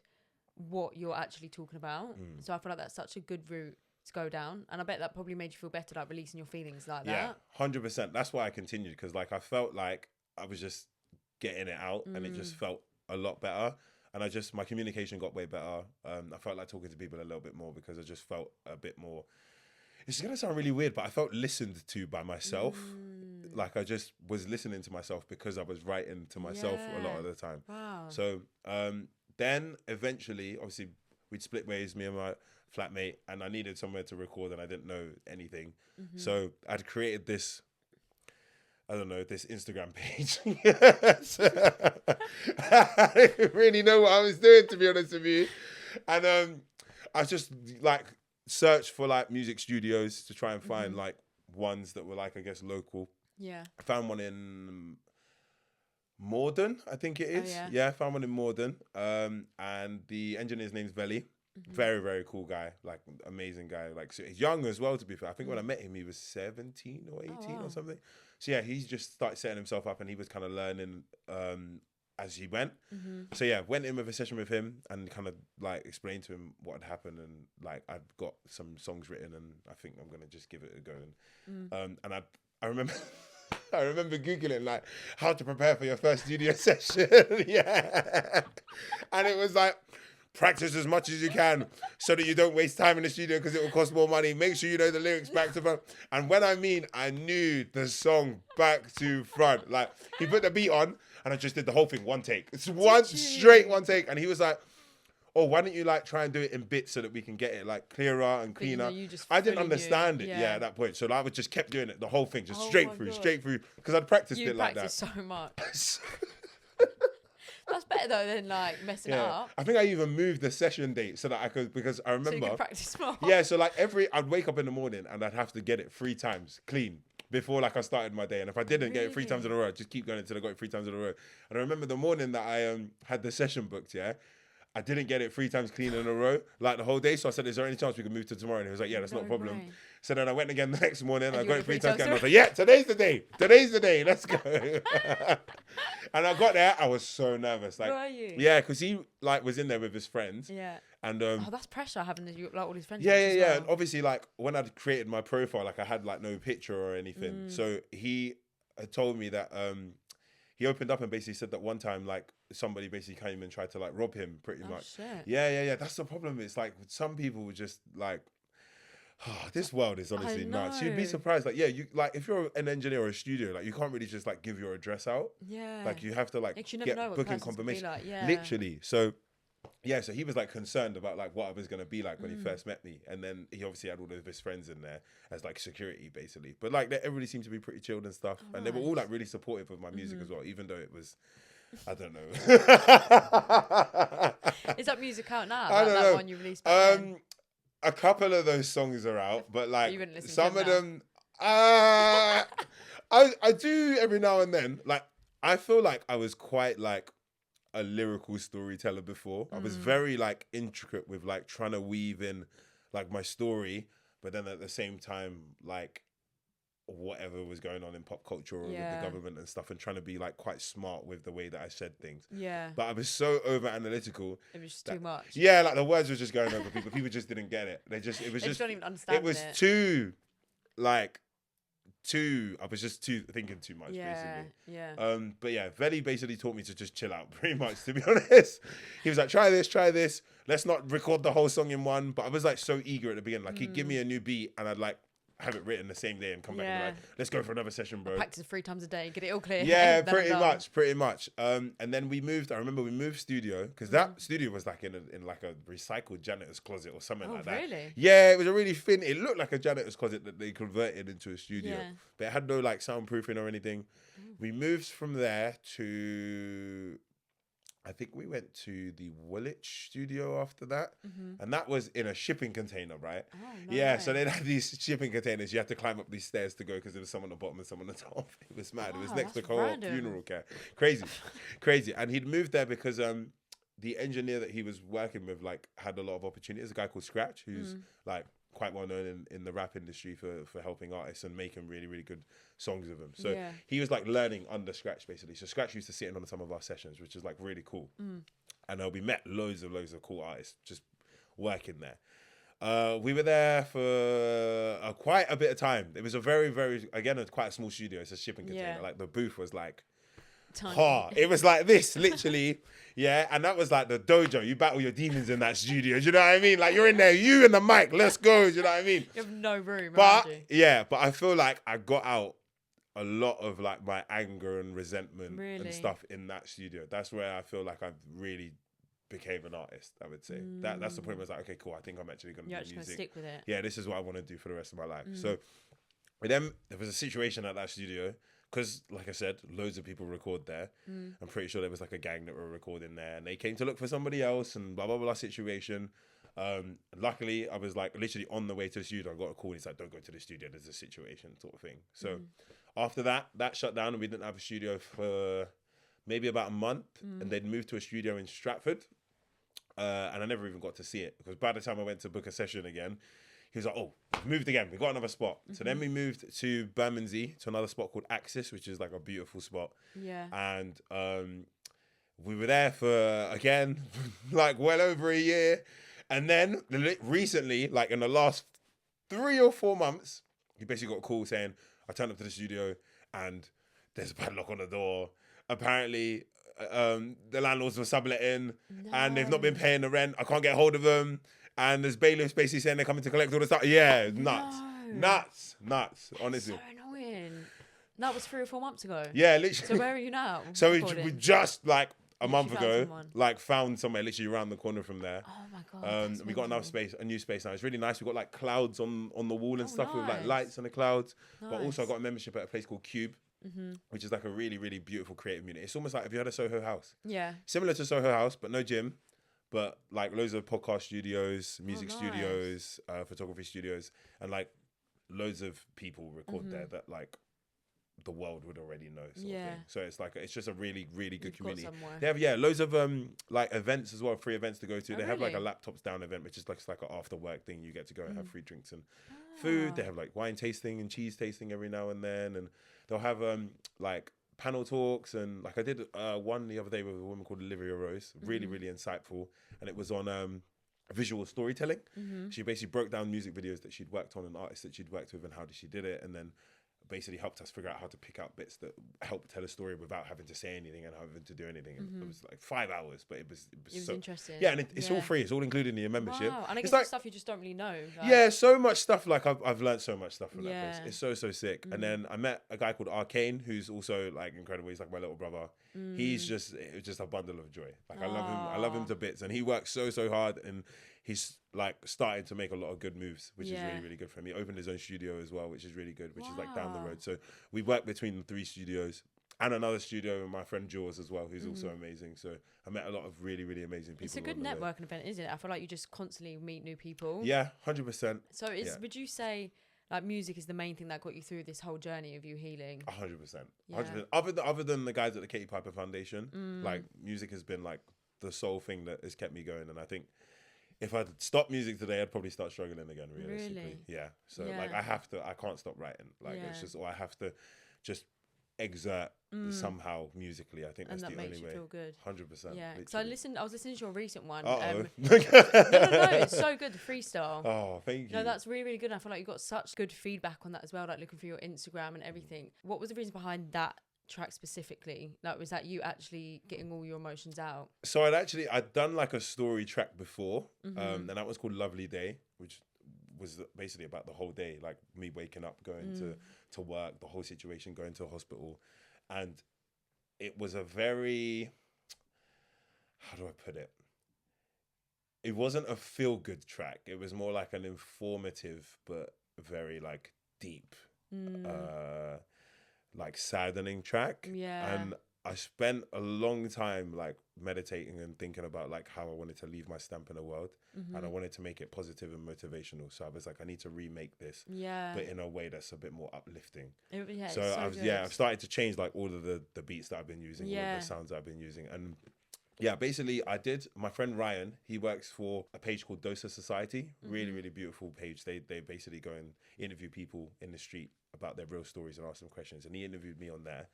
what you're actually talking about. So I feel like that's such a good route to go down, and I bet that probably made you feel better, like releasing your feelings like that. 100%. That's why I continued because like I felt like I was just getting it out and it just felt a lot better. And my communication got way better. I felt like talking to people a little bit more because I just felt a bit more. It's going to sound really weird, but I felt listened to by myself. Like I just was listening to myself because I was writing to myself a lot of the time. Wow. So then eventually, obviously, we'd split ways, me and my flatmate, and I needed somewhere to record and I didn't know anything. So I'd created this, I don't know, this Instagram page. I didn't really know what I was doing, to be honest with you. And I just like searched for like music studios to try and find like ones that were like, I guess, local. Yeah. I found one in Morden, I think it is. Oh, Yeah, I found one in Morden. And the engineer's name's Veli. Very, very cool guy. Like, amazing guy. Like, so he's young as well, to be fair. I think when I met him, he was 17 or 18 or something. So, yeah, he just started setting himself up and he was kind of learning as he went. So, yeah, went in with a session with him and kind of, like, explained to him what had happened. And, like, I've got some songs written and I think I'm going to just give it a go. And I remember... I remember Googling like how to prepare for your first studio session. Yeah. And it was like, practice as much as you can so that you don't waste time in the studio because it will cost more money. Make sure you know the lyrics back to front. And when I mean, I knew the song back to front. Like he put the beat on and I just did the whole thing one take. It's one take. And he was like, oh, why don't you like try and do it in bits so that we can get it like clearer and cleaner? I didn't understand it at that point. So I would just kept doing it, the whole thing, just straight through because I'd practiced it like that. You practiced so much. That's better though than like messing it up. I think I even moved the session date so that I could, because I remember. So you can practice more. Yeah, so like I'd wake up in the morning and I'd have to get it 3 times clean before like I started my day. And if I didn't get it 3 times in a row, I'd just keep going until I got it 3 times in a row. And I remember the morning that I had the session booked, I didn't get it 3 times clean in a row, like the whole day. So I said, is there any chance we can move to tomorrow? And he was like, yeah, that's not a problem. So then I went again the next morning. I got it 3 times again. And I was like, yeah, today's the day. Let's go. And I got there. I was so nervous. Like, who are you? Yeah, because he like was in there with his friends. Yeah. And that's pressure having like all his friends. Yeah. And obviously, like when I'd created my profile, like I had like no picture or anything. So he had told me that he opened up and basically said that one time, like somebody basically came and tried to like rob him pretty much. Shit. Yeah. That's the problem. It's like some people would just like, this world is honestly nuts. You'd be surprised. Like, you like if you're an engineer or a studio, like you can't really just like give your address out. Yeah. Like you have to like get booking confirmation. Like. Yeah. Literally. So yeah, so he was like concerned about like what I was gonna be like when he first met me, and then he obviously had all of his friends in there as like security basically. But like everybody seemed to be pretty chilled and stuff, and they were all like really supportive of my music as well, even though it was, I don't know. Is that music out now? I don't know. One you released back then? A couple of those songs are out, but like some of them, I do every now and then. Like I feel like I was quite like a lyrical storyteller before. I was very like intricate with like trying to weave in like my story, but then at the same time like whatever was going on in pop culture or with the government and stuff, and trying to be like quite smart with the way that I said things. Yeah. But I was so over analytical. It was just too much. Yeah, like the words were just going over people. People just didn't get it. They just don't even understand it. It was too I was just thinking too much, basically. Yeah. But yeah, Veli basically taught me to just chill out, pretty much, to be honest. He was like, try this. Let's not record the whole song in one. But I was like so eager at the beginning. Like he'd give me a new beat and I'd like have it written the same day and come back and be like, let's go for another session, bro. Practice 3 times a day, get it all clear. Yeah, pretty much. And then we moved. I remember we moved studio because that studio was like in like a recycled janitor's closet or something like that. Oh, really? Yeah, it was a really thin. It looked like a janitor's closet that they converted into a studio, but it had no like soundproofing or anything. We moved from there to, I think we went to the Woolwich studio after that. And that was in a shipping container, right? Oh, no way. So they had these shipping containers. You had to climb up these stairs to go because there was someone on the bottom and someone on the top. It was mad. It was next to Co-op Funeral Care. Crazy. And he'd moved there because the engineer that he was working with like had a lot of opportunities. A guy called Scratch, who's like quite well known in the rap industry for helping artists and making really, really good songs of them. So he was like learning under Scratch basically. So Scratch used to sit in on some of our sessions, which is like really cool. And we met loads of cool artists just working there. We were there for quite a bit of time. It was a very, very, again, quite a small studio. It's a shipping container. Like the booth was like, it was like this, literally. And that was like the dojo. You battle your demons in that studio. Do you know what I mean? Like you're in there, you and the mic, let's go. Do you know what I mean? You have no room. But but I feel like I got out a lot of like my anger and resentment and stuff in that studio. That's where I feel like I've really became an artist, I would say. That's the point where I was like, okay, cool, I think I'm actually going to do music. Stick with it. Yeah, this is what I want to do for the rest of my life. So with them, there was a situation at that studio because, like I said, loads of people record there. I'm pretty sure there was like a gang that were recording there and they came to look for somebody else and blah, blah, blah situation. Luckily, I was like literally on the way to the studio. I got a call and he's like, don't go to the studio, there's a situation sort of thing. So after that shut down and we didn't have a studio for maybe about a month and they'd moved to a studio in Stratford. And I never even got to see it because by the time I went to book a session again, he was like, oh, we've moved again. We got another spot. So then we moved to Bermondsey to another spot called Axis, which is like a beautiful spot. Yeah. And we were there for, again, like well over a year. And then recently, like in the last 3 or 4 months, he basically got a call saying, I turned up to the studio and there's a padlock on the door. Apparently, the landlords were subletting and they've not been paying the rent. I can't get hold of them. And there's bailiffs basically saying they're coming to collect all the stuff. Yeah, nuts, honestly. So annoying. That was 3 or 4 months ago. Yeah, literally. So where are you now? So we just like a month ago, like found somewhere literally around the corner from there. Oh my God. We got a new space now. It's really nice. We got like clouds on the wall and stuff with like lights on the clouds. But also I got a membership at a place called Cube. Which is like a really, really beautiful creative community. It's almost like, have you had a Soho House? Yeah. Similar to Soho House, but no gym. But like loads of podcast studios, music studios, photography studios, and like loads of people record there that like the world would already know. Sort of thing. So it's like it's just a really, really good community. They have loads of like events as well, free events to go to. They have like a laptops down event, which is like an after work thing. You get to go and have free drinks and food. They have like wine tasting and cheese tasting every now and then, and they'll have like panel talks and like I did one the other day with a woman called Olivia Rose, really, really insightful, and it was on visual storytelling. She basically broke down music videos that she'd worked on and artists that she'd worked with and how she did it, and then basically helped us figure out how to pick out bits that help tell a story without having to say anything and having to do anything. And it was like 5 hours, but it was so interesting. Yeah, and it's all free. It's all included in your membership. Wow. And I guess like, it's stuff you just don't really know. Yeah, so much stuff. Like I've learned so much stuff from that place. It's so sick. And then I met a guy called Arcane, who's also like incredible. He's like my little brother. He's just a bundle of joy. Like I love him. I love him to bits. And he works so hard, and he's like starting to make a lot of good moves, which is really, really good for him. He opened his own studio as well, which is really good, which is like down the road. So we work between the 3 studios and another studio with my friend Jaws as well, who's also amazing. So I met a lot of really, really amazing people. It's a good networking event, isn't it? I feel like you just constantly meet new people. Yeah, 100%. So would you say like music is the main thing that got you through this whole journey of you healing? 100%. 100%. Other than the guys at the Katie Piper Foundation, like music has been like the sole thing that has kept me going. And I think if I'd stopped music today, I'd probably start struggling again, realistically. Really? Yeah. So like I can't stop writing. Like it's just, or I have to just exert somehow musically. I think that's the only way. And that makes you feel good. 100%. Yeah. Because I was listening to your recent one. No, it's so good, the freestyle. Oh, thank you. No, that's really, really good. I feel like you got such good feedback on that as well, like looking through your Instagram and everything. What was the reason behind that track specifically? Like, was that you actually getting all your emotions out? So I'd done like a story track before, and that was called Lovely Day, which was basically about the whole day, like me waking up, going to work, the whole situation, going to a hospital. And it was a very, how do I put it? It wasn't a feel good track. It was more like an informative, but very like deep, like saddening track. Yeah. And I spent a long time like meditating and thinking about like how I wanted to leave my stamp in the world, and I wanted to make it positive and motivational. So I was like, I need to remake this, but in a way that's a bit more uplifting. So I've started to change like all of the beats that I've been using, all of the sounds I've been using, and yeah, basically I did. My friend Ryan, he works for a page called Dosa Society. Really, really beautiful page. They basically go and interview people in the street about their real stories and ask them questions. And he interviewed me on there.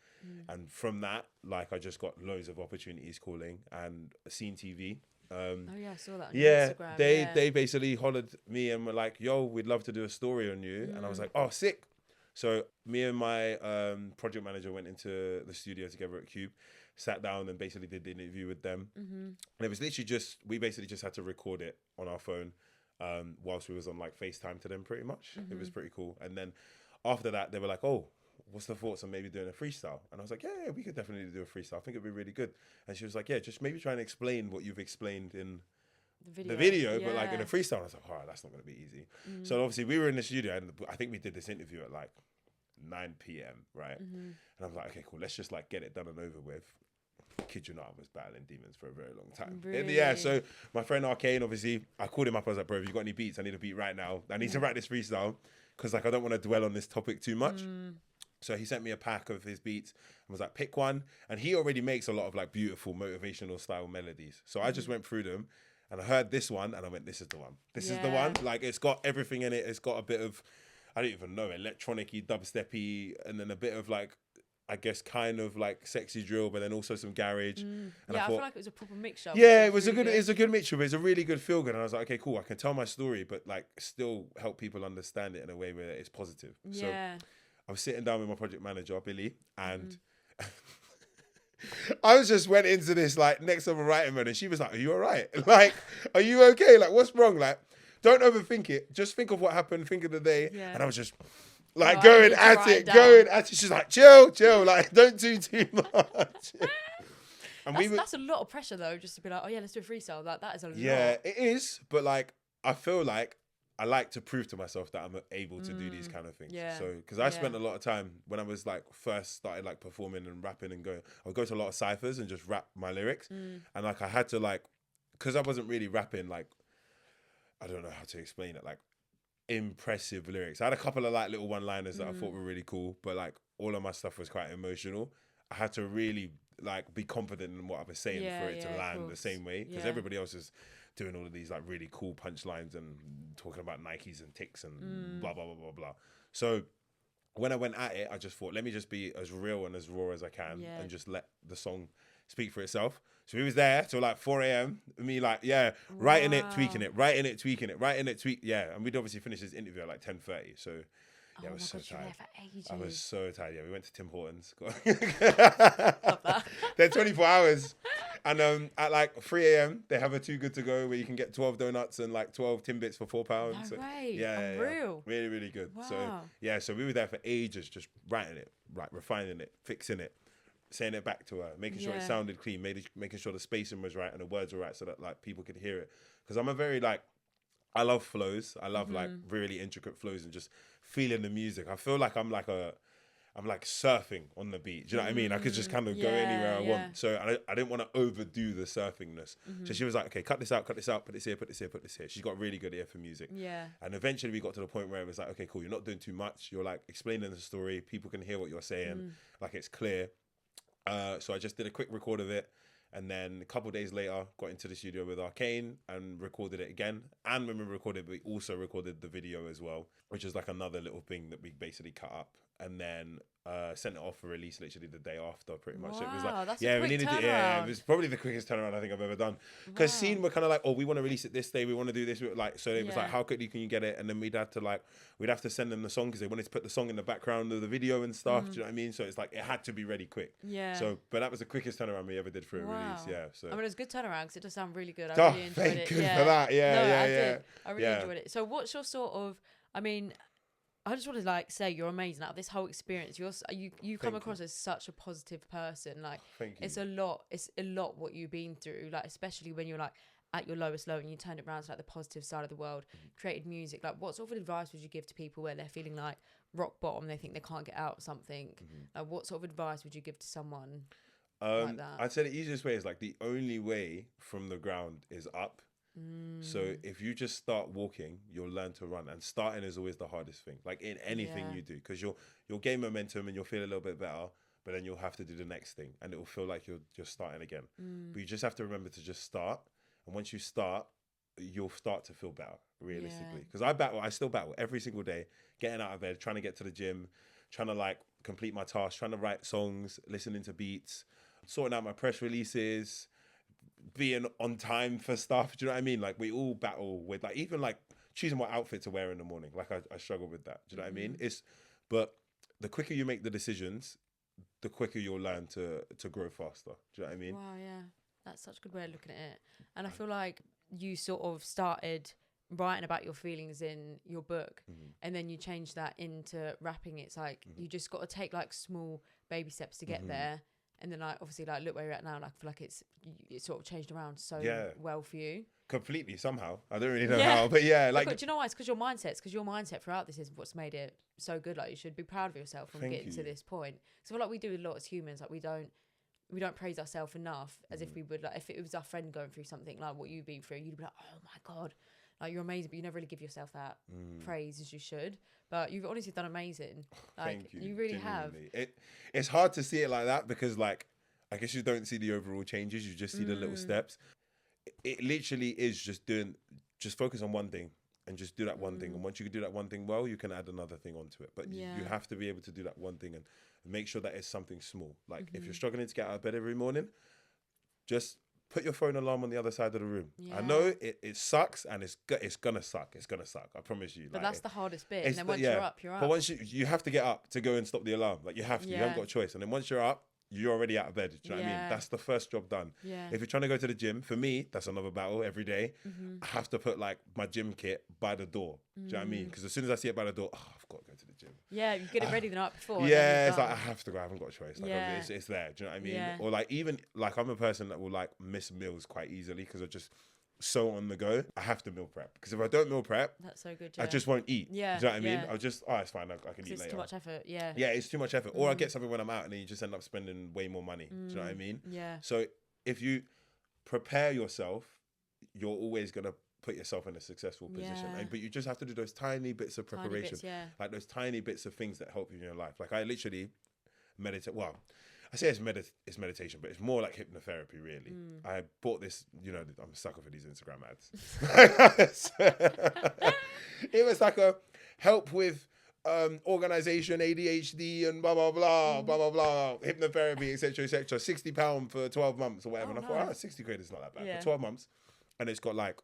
And from that, like I just got loads of opportunities calling, and Scene TV. I saw that on Instagram. They basically hollered me and were like, yo, we'd love to do a story on you. And I was like, oh, sick. So me and my project manager went into the studio together at Cube, sat down and basically did the interview with them. And it was literally we basically just had to record it on our phone whilst we was on like FaceTime to them pretty much. It was pretty cool. And then after that, they were like, oh, what's the thoughts on maybe doing a freestyle? And I was like, yeah, we could definitely do a freestyle. I think it'd be really good. And she was like, yeah, just maybe try and explain what you've explained in the video, but like in a freestyle. I was like, all right, that's not going to be easy. So obviously we were in the studio, and I think we did this interview at like 9 p.m, right? And I was like, okay, cool, let's just like get it done and over with. Kid you not, I was battling demons for a very long time. Really? Yeah, so my friend Arcane, obviously, I called him up. I was like, bro, have you got any beats? I need a beat right now. I need to write this freestyle because like I don't want to dwell on this topic too much. So he sent me a pack of his beats and was like, pick one. And he already makes a lot of like beautiful motivational style melodies. So I just went through them and I heard this one and I went, this is the one. This is the one. Like it's got everything in it. It's got a bit of, I don't even know, electronic-y, dubstep-y, and then a bit of like, I guess kind of like sexy drill, but then also some garage. And I feel like it was a proper mixture. Yeah, it was really it's a good mixture, but it's a really good feel good. And I was like, okay, cool, I can tell my story, but like still help people understand it in a way where it's positive. So I was sitting down with my project manager, Billy, and I was just went into this like next level writing mode, and she was like, are you all right? Like, are you okay? Like, what's wrong? Like, don't overthink it. Just think of what happened. Think of the day. And I was just like going at it. She's like, chill, like don't do too much. And that's a lot of pressure though, just to be like, oh yeah, let's do a freestyle. Like that is a lot. Yeah, it is. But like, I feel like I like to prove to myself that I'm able to do these kind of things. So, because I spent a lot of time when I was like first started like performing and rapping and going, I would go to a lot of cyphers and just rap my lyrics. And like I had to like, because I wasn't really rapping like, I don't know how to explain it, like impressive lyrics. I had a couple of like little one-liners that I thought were really cool, but like all of my stuff was quite emotional. I had to really like be confident in what I was saying for it to land the same way, because everybody else is doing all of these like really cool punchlines and talking about Nikes and ticks and blah blah blah blah blah. So when I went at it, I just thought, let me just be as real and as raw as I can and just let the song speak for itself. So we was there till like 4 a.m. Me like, writing it, tweaking it, writing it, tweaking it, writing it, and we'd obviously finish this interview at like 10:30. So I was so tired. I was so tired. Yeah, we went to Tim Hortons. Love that. They're 24 hours. And at like 3 a.m, they have a too good to go where you can get 12 donuts and like 12 Timbits for £4. No way. Yeah. Unreal. Really, really good. Wow. So we were there for ages, just writing it, refining it, fixing it, saying it back to her, making sure it sounded clean, making sure the spacing was right and the words were right so that like people could hear it. Because I'm a very like, I love flows. I love like really intricate flows and just feeling the music. I feel like I'm like surfing on the beat. Do you know what I mean? I could just kind of go anywhere I want. So I didn't want to overdo the surfingness. So she was like, okay, cut this out, put this here, put this here, put this here. She's got a really good ear for music. Yeah. And eventually we got to the point where it was like, okay, cool, you're not doing too much. You're like explaining the story. People can hear what you're saying. Like it's clear. So I just did a quick record of it. And then a couple of days later, got into the studio with Arcane and recorded it again. And when we recorded, we also recorded the video as well, which is like another little thing that we basically cut up and then sent it off for release literally the day after, pretty much. Wow, So it was like, that's yeah, a we quick needed to, it was probably the quickest turnaround I think I've ever done. Because Scene were kind of like, oh, we want to release it this day, we want to do this, like, so it was like, how quickly can you get it? And then we'd have to send them the song because they wanted to put the song in the background of the video and stuff. Do you know what I mean? So it's like it had to be ready quick. Yeah. So, but that was the quickest turnaround we ever did for a release. Yeah. So I mean, it was a good turnaround because it does sound really good. I really enjoyed thank it. you for that. Yeah, I yeah. did. I really enjoyed it. So, what's your sort of? I mean, I just want to like say you're amazing. Out of this whole experience, you come across as such a positive person. Like, it's a lot. It's a lot what you've been through. Like, especially when you're like at your lowest low and you turned it around to like the positive side of the world, created music. Like, what sort of advice would you give to people where they're feeling like rock bottom, they think they can't get out of something? Like, what sort of advice would you give to someone like that? I'd say the easiest way is like the only way from the ground is up. So if you just start walking, you'll learn to run, and starting is always the hardest thing, like in anything you do, because you'll gain momentum and you'll feel a little bit better, but then you'll have to do the next thing and it will feel like you're just starting again. But you just have to remember to just start, and once you start, you'll start to feel better realistically. Because I still battle every single day, getting out of bed, trying to get to the gym, trying to like complete my tasks, trying to write songs, listening to beats, sorting out my press releases, being on time for stuff. Do you know what I mean? Like, we all battle with like, even like choosing what outfit to wear in the morning. Like, I struggle with that. Do you know what I mean? But the quicker you make the decisions, the quicker you'll learn to grow faster. Do you know what I mean? Wow, yeah. That's such a good way of looking at it. And I feel like you sort of started writing about your feelings in your book, and then you changed that into rapping. It's like you just got to take like small baby steps to get there. And then, like, obviously, like, look where you're at now. Like, I feel like it's sort of changed around so well for you. Completely, somehow. I don't really know how, but yeah. Like, do you know why? It's because your mindset. It's because your mindset throughout this is what's made it so good. Like, you should be proud of yourself from getting to this point. So I feel like we do a lot as humans. Like, we don't praise ourselves enough as if we would. Like, if it was our friend going through something like what you've been through, you'd be like, oh my God, like, you're amazing, but you never really give yourself that praise as you should. But you've honestly done amazing. Like, thank you. You really Genuinely. have. It's hard to see it like that because, like, I guess you don't see the overall changes. You just see the little steps. It literally is just focus on one thing and just do that one thing. And once you can do that one thing well, you can add another thing onto it. But you have to be able to do that one thing and make sure that it's something small. Like, if you're struggling to get out of bed every morning, just put your phone alarm on the other side of the room. I know it sucks, and it's gonna suck. It's gonna suck. I promise you. But like, that's the hardest bit. And then once you're up, you're up. But once you have to get up to go and stop the alarm. Like, you have to. You haven't got a choice. And then once you're up, you're already out of bed. Do you know what I mean? That's the first job done. If you're trying to go to the gym, for me, that's another battle every day. I have to put like my gym kit by the door. Do you know what I mean? Because as soon as I see it by the door, I've got to go to the gym. Yeah, you get it ready the night before. It's like I have to go. I haven't got a choice. Like, it's there. Do you know what I mean? Yeah. Or like, even like, I'm a person that will like miss meals quite easily because I just so on the go. I have to meal prep because if I don't meal prep, that's so good. I just won't eat. Yeah, do you know what I mean? I'll just it's fine. I can eat later. It's too much effort. Yeah, it's too much effort. Or I get something when I'm out and then you just end up spending way more money. Do you know what I mean? Yeah. So if you prepare yourself, you're always gonna put yourself in a successful position. But you just have to do those tiny bits of preparation, like those tiny bits of things that help you in your life. Like, I literally meditate. Well, I say it's meditation, but it's more like hypnotherapy, really. I bought this, I'm a sucker for these Instagram ads. It was like a help with organization, ADHD, and blah blah blah, blah blah blah, hypnotherapy, etc., etc. £60 for 12 months or whatever. And I thought, 60 quid is not that bad for 12 months, and it's got like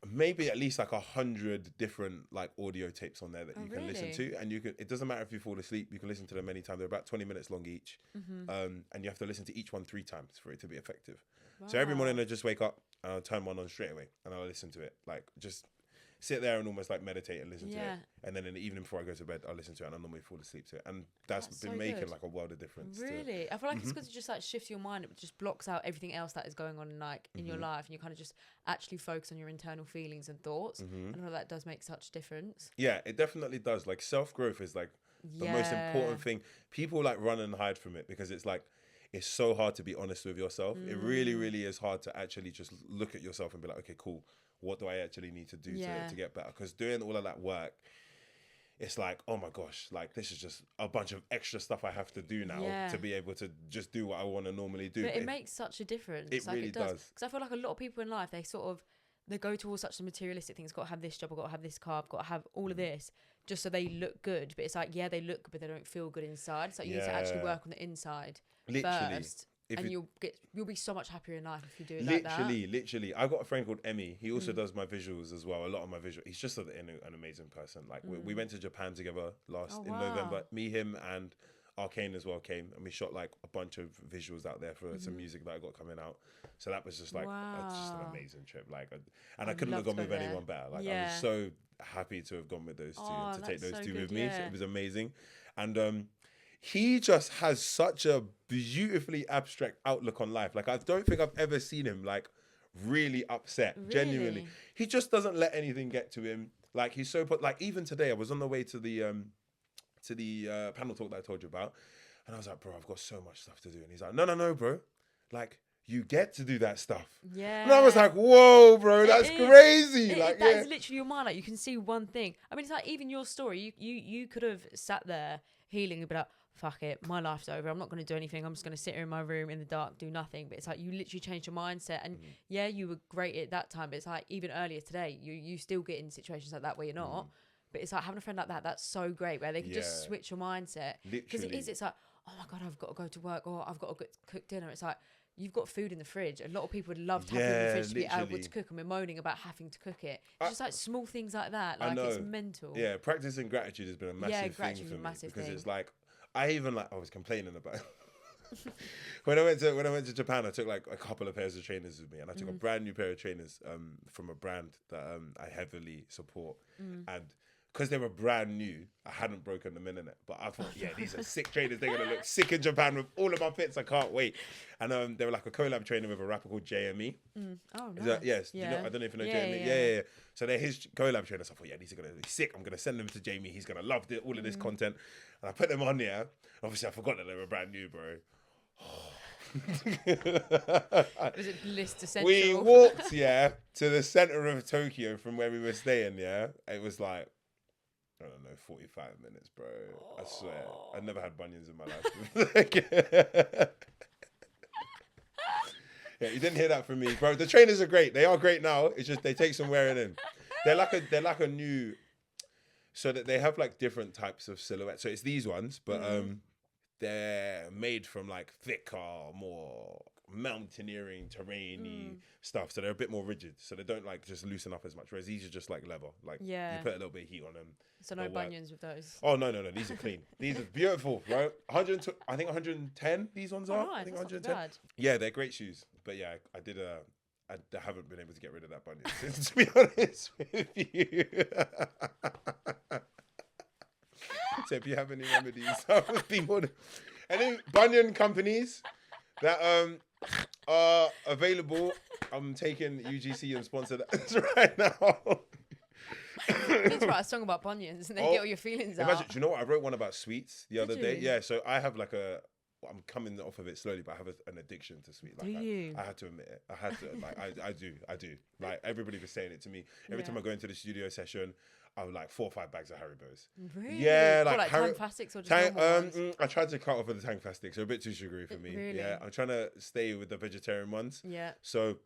maybe at least like 100 different like audio tapes on there that you can listen to, and it doesn't matter if you fall asleep, you can listen to them anytime. They're about 20 minutes long each, and you have to listen to each one 3 times for it to be effective. So every morning I just wake up and I'll turn one on straight away and I'll listen to it, like just sit there and almost like meditate and listen to it. And then in the evening before I go to bed, I'll listen to it and I'll normally fall asleep to it. And that's been making like a world of difference. Really? I feel like it's because it just like shifts your mind. It just blocks out everything else that is going on in your life, and you kind of just actually focus on your internal feelings and thoughts. And I feel that does make such a difference. Yeah, it definitely does. Like, self-growth is like the most important thing. People like run and hide from it because it's like, it's so hard to be honest with yourself. It really, really is hard to actually just look at yourself and be like, okay, cool. What do I actually need to do to get better? Because doing all of that work, it's like, oh my gosh, like, this is just a bunch of extra stuff I have to do now to be able to just do what I want to normally do. But it makes such a difference. It really does. Because I feel like a lot of people in life, they go towards such the materialistic things. Got to have this job, I've got to have this car, I've got to have all of this, just so they look good. But it's like, yeah, they look good, but they don't feel good inside. So you need to actually work on the inside first. And you'll be so much happier in life if you do it like that. Literally. I've got a friend called Emmy. He also does my visuals as well. A lot of my visuals. He's just an amazing person. Like we went to Japan together in November. Me, him, and Arcane as well came, and we shot like a bunch of visuals out there for some music that I got coming out. So that was just like just an amazing trip. Like, and I couldn't have gone with anyone better. Like I was so happy to have gone with those two and to take those two with me. So it was amazing, and he just has such a beautifully abstract outlook on life. Like I don't think I've ever seen him like really upset. Really? Genuinely, he just doesn't let anything get to him. Like he's so like even today I was on the way to the panel talk that I told you about, and I was like, bro, I've got so much stuff to do, and he's like, no, bro, like you get to do that stuff. Yeah. And I was like, whoa, bro, that's crazy. Like that is literally your mind. Like you can see one thing. I mean, it's like even your story. You could have sat there healing and be like, fuck it, my life's over. I'm not going to do anything. I'm just going to sit here in my room in the dark, do nothing. But it's like you literally changed your mindset. And yeah, you were great at that time. But it's like even earlier today, you still get in situations like that where you're not. But it's like having a friend like that, that's so great, where they can just switch your mindset. Because it's like, oh my God, I've got to go to work, or I've got to cook dinner. It's like, you've got food in the fridge. A lot of people would love to have food in the fridge to be able to cook, and we're moaning about having to cook it. It's just like small things like that. Like it's mental. Yeah, practicing gratitude has been a massive thing for me. Because it's like, I was complaining about when I went to Japan, I took like a couple of pairs of trainers with me, and I took a brand new pair of trainers from a brand that I heavily support, and because they were brand new, I hadn't broken them in it. But I thought, yeah, these are sick trainers. They're gonna look sick in Japan with all of my fits. I can't wait. And they were like a collab trainer with a rapper called JME. Oh, nice. Yes. Yeah. I don't know if you know JME. Yeah. So they're his collab trainers. So I thought, yeah, these are gonna be sick. I'm gonna send them to Jamie. He's gonna love all of this content. And I put them on here. Obviously, I forgot that they were brand new, bro. Was it bliss to central? We walked, to the center of Tokyo from where we were staying. Yeah, it was like, I don't know, 45 minutes, bro. I swear, I never had bunions in my life. Yeah, you didn't hear that from me, bro. The trainers are great. They are great now. It's just they take some wearing in. They're like a new. So that they have like different types of silhouettes. So it's these ones, but they're made from like thicker, more mountaineering, terrainy stuff. So they're a bit more rigid. So they don't like just loosen up as much. Whereas these are just like leather. Like you put a little bit of heat on them. So no bunions with those. Oh no. These are clean. These are beautiful, bro. I think 110. These ones are. Nice. I think That's 110. not bad. Yeah, they're great shoes. But yeah, I haven't been able to get rid of that bunion since, to be honest with you. So if you have any remedies, I would be more than... Any bunion companies that are available, I'm taking UGC and sponsor that right now. You need to write a song about bunions and then get all your feelings out. Do you know what? I wrote one about sweets the other day. Yeah, so I have like I'm coming off of it slowly, but I have an addiction to sweets. Like I had to admit it. I had to. Like I do. Like everybody was saying it to me. Every time I go into the studio session, I would like 4 or 5 bags of Haribos. Really? Yeah, like Tang Plastics or just normal ones? I tried to cut off of the Tang Plastics. They're a bit too sugary for me. Really? Yeah, I'm trying to stay with the vegetarian ones. Yeah. So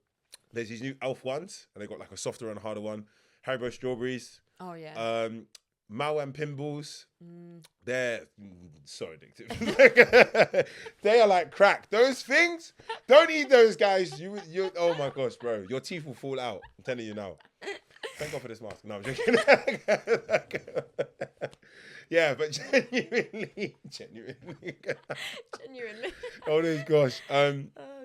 there's these new Elf ones, and they got like a softer and harder one. Haribo strawberries. Oh yeah. Mao and pinballs, they're so addictive. They are like crack. Those things, don't eat those, guys. You. Oh my gosh, bro, your teeth will fall out. I'm telling you now. Thank God for this mask. No, I'm joking. Yeah, but genuinely. Oh my gosh. Oh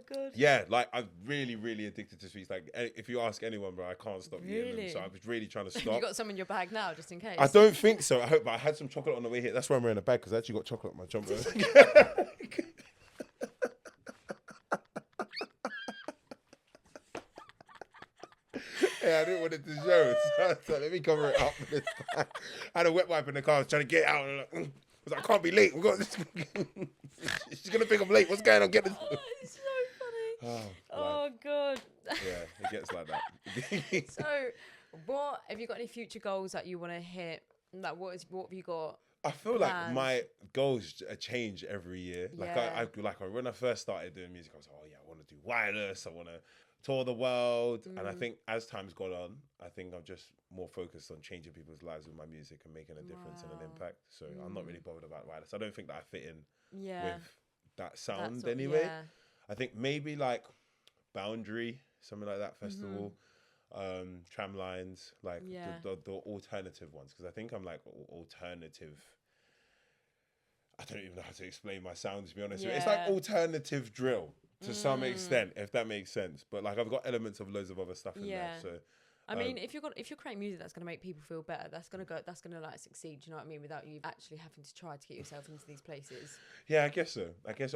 god. Yeah, like I'm really, really addicted to sweets. Like if you ask anyone, bro, I can't stop eating them. So I was really trying to stop. You got some in your bag now, just in case. I don't think so. But I had some chocolate on the way here. That's why I'm wearing a bag, because I actually got chocolate on my jumper. Yeah, I didn't want it to show, so let me cover it up with this bag. I had a wet wipe in the car. I was trying to get out. And I was like, I can't be late. She's gonna think I'm late. What's going on? Get this. Oh, it's so funny. Oh god. Yeah, it gets like that. So, what have you got? Any future goals that you want to hit? Like, what have you got? I feel like my goals change every year. Like Yeah. I when I first started doing music, I was like, oh yeah, I want to do wireless. I want to tour the world. And I think as time's gone on, I think I'm just more focused on changing people's lives with my music and making a difference and an impact. So I'm not really bothered about wireless. I don't think that I fit in with that sound anyway. Yeah. I think maybe like Boundary, something like that festival, Tram Lines, like the alternative ones. Because I think I'm like alternative. I don't even know how to explain my sound, to be honest with you. It's like alternative drill to some extent, if that makes sense. But like I've got elements of loads of other stuff in there. So I mean, if you're creating music that's gonna make people feel better, that's gonna like succeed. Do you know what I mean? Without you actually having to try to get yourself into these places. Yeah, I guess so.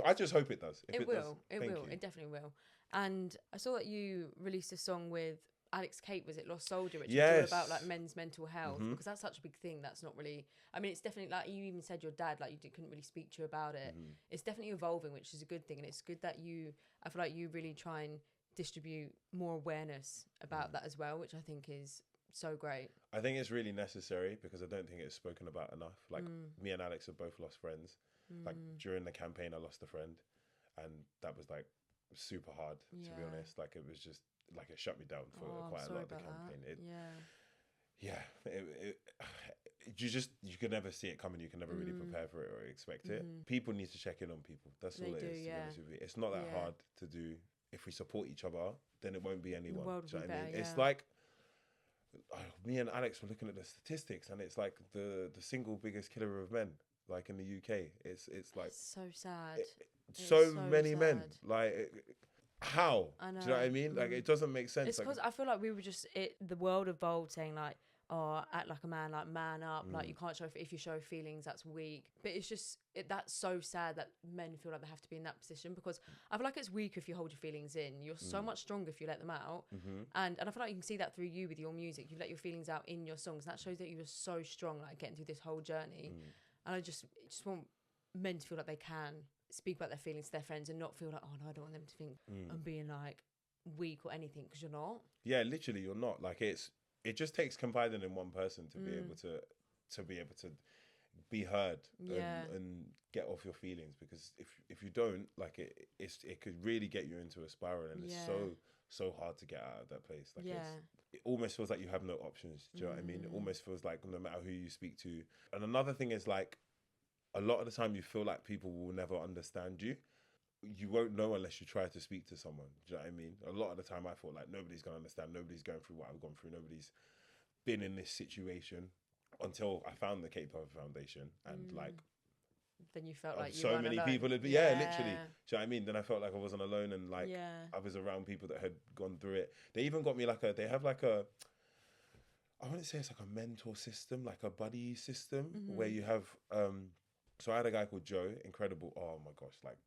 I just hope it does. It will. It definitely will. And I saw that you released a song with Alex Kate, was it Lost Soldier, which is all about like men's mental health, because that's such a big thing. That's not really, I mean, it's definitely like you even said your dad, like couldn't really speak to you about it. It's definitely evolving, which is a good thing. And it's good that I feel like you really try and distribute more awareness about that as well, which I think is so great. I think it's really necessary because I don't think it's spoken about enough. Like me and Alex have both lost friends. Like during the campaign, I lost a friend, and that was like super hard to be honest. Like it was just like it shut me down for quite a lot of the campaign. You can never see it coming. You can never really prepare for it or expect it. People need to check in on people. That's all it is. To be honest with you. It's not that hard to do. If we support each other, then it won't be anyone. The world will be better, It's like me and Alex were looking at the statistics, and it's like the single biggest killer of men, like in the UK. It's like so sad. So many men. Like how? I know. Do you know what I mean? Like it doesn't make sense. It's because I feel like we were just the world evolved saying like, oh, act like a man, like man up, like you can't show if you show feelings, that's weak. But it's just that's so sad that men feel like they have to be in that position, because I feel like it's weak if you hold your feelings in. You're so much stronger if you let them out. And I feel like you can see that through you with your music. You let your feelings out in your songs, and that shows that you were so strong, like getting through this whole journey. And I just want men to feel like they can speak about their feelings to their friends and not feel like, oh no, I don't want them to think I'm being like weak or anything, because you're not. Yeah, literally you're not. Like it just takes confiding in one person to be able to be heard and get off your feelings, because if you don't, like it could really get you into a spiral, and it's so hard to get out of that place. Like it almost feels like you have no options. Do you know what I mean? It almost feels like no matter who you speak to. And another thing is like a lot of the time you feel like people will never understand you. You won't know unless you try to speak to someone. Do you know what I mean? A lot of the time I feel like nobody's going to understand. Nobody's going through what I've gone through. Nobody's been in this situation until I found the Cape Town Foundation. And like... Then you felt like you so weren't many alone. people had been, literally. Do you know what I mean? Then I felt like I wasn't alone, and like I was around people that had gone through it. They even got me they have like a, I wouldn't say it's like a mentor system, like a buddy system where you have, so I had a guy called Joe, incredible. Oh my gosh, like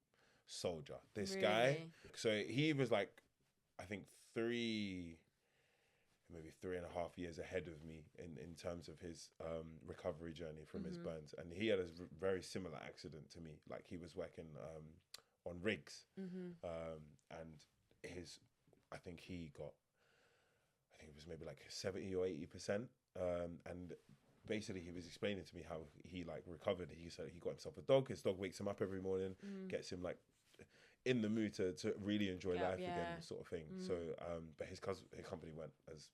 soldier. This guy. So he was like, I think maybe 3.5 years ahead of me in terms of his recovery journey from his burns. And he had a very similar accident to me. Like he was working on rigs. And I think it was maybe like 70 or 80%. And basically he was explaining to me how he like recovered. He said he got himself a dog. His dog wakes him up every morning, gets him like in the mood to really enjoy life again, sort of thing. So, but his company went as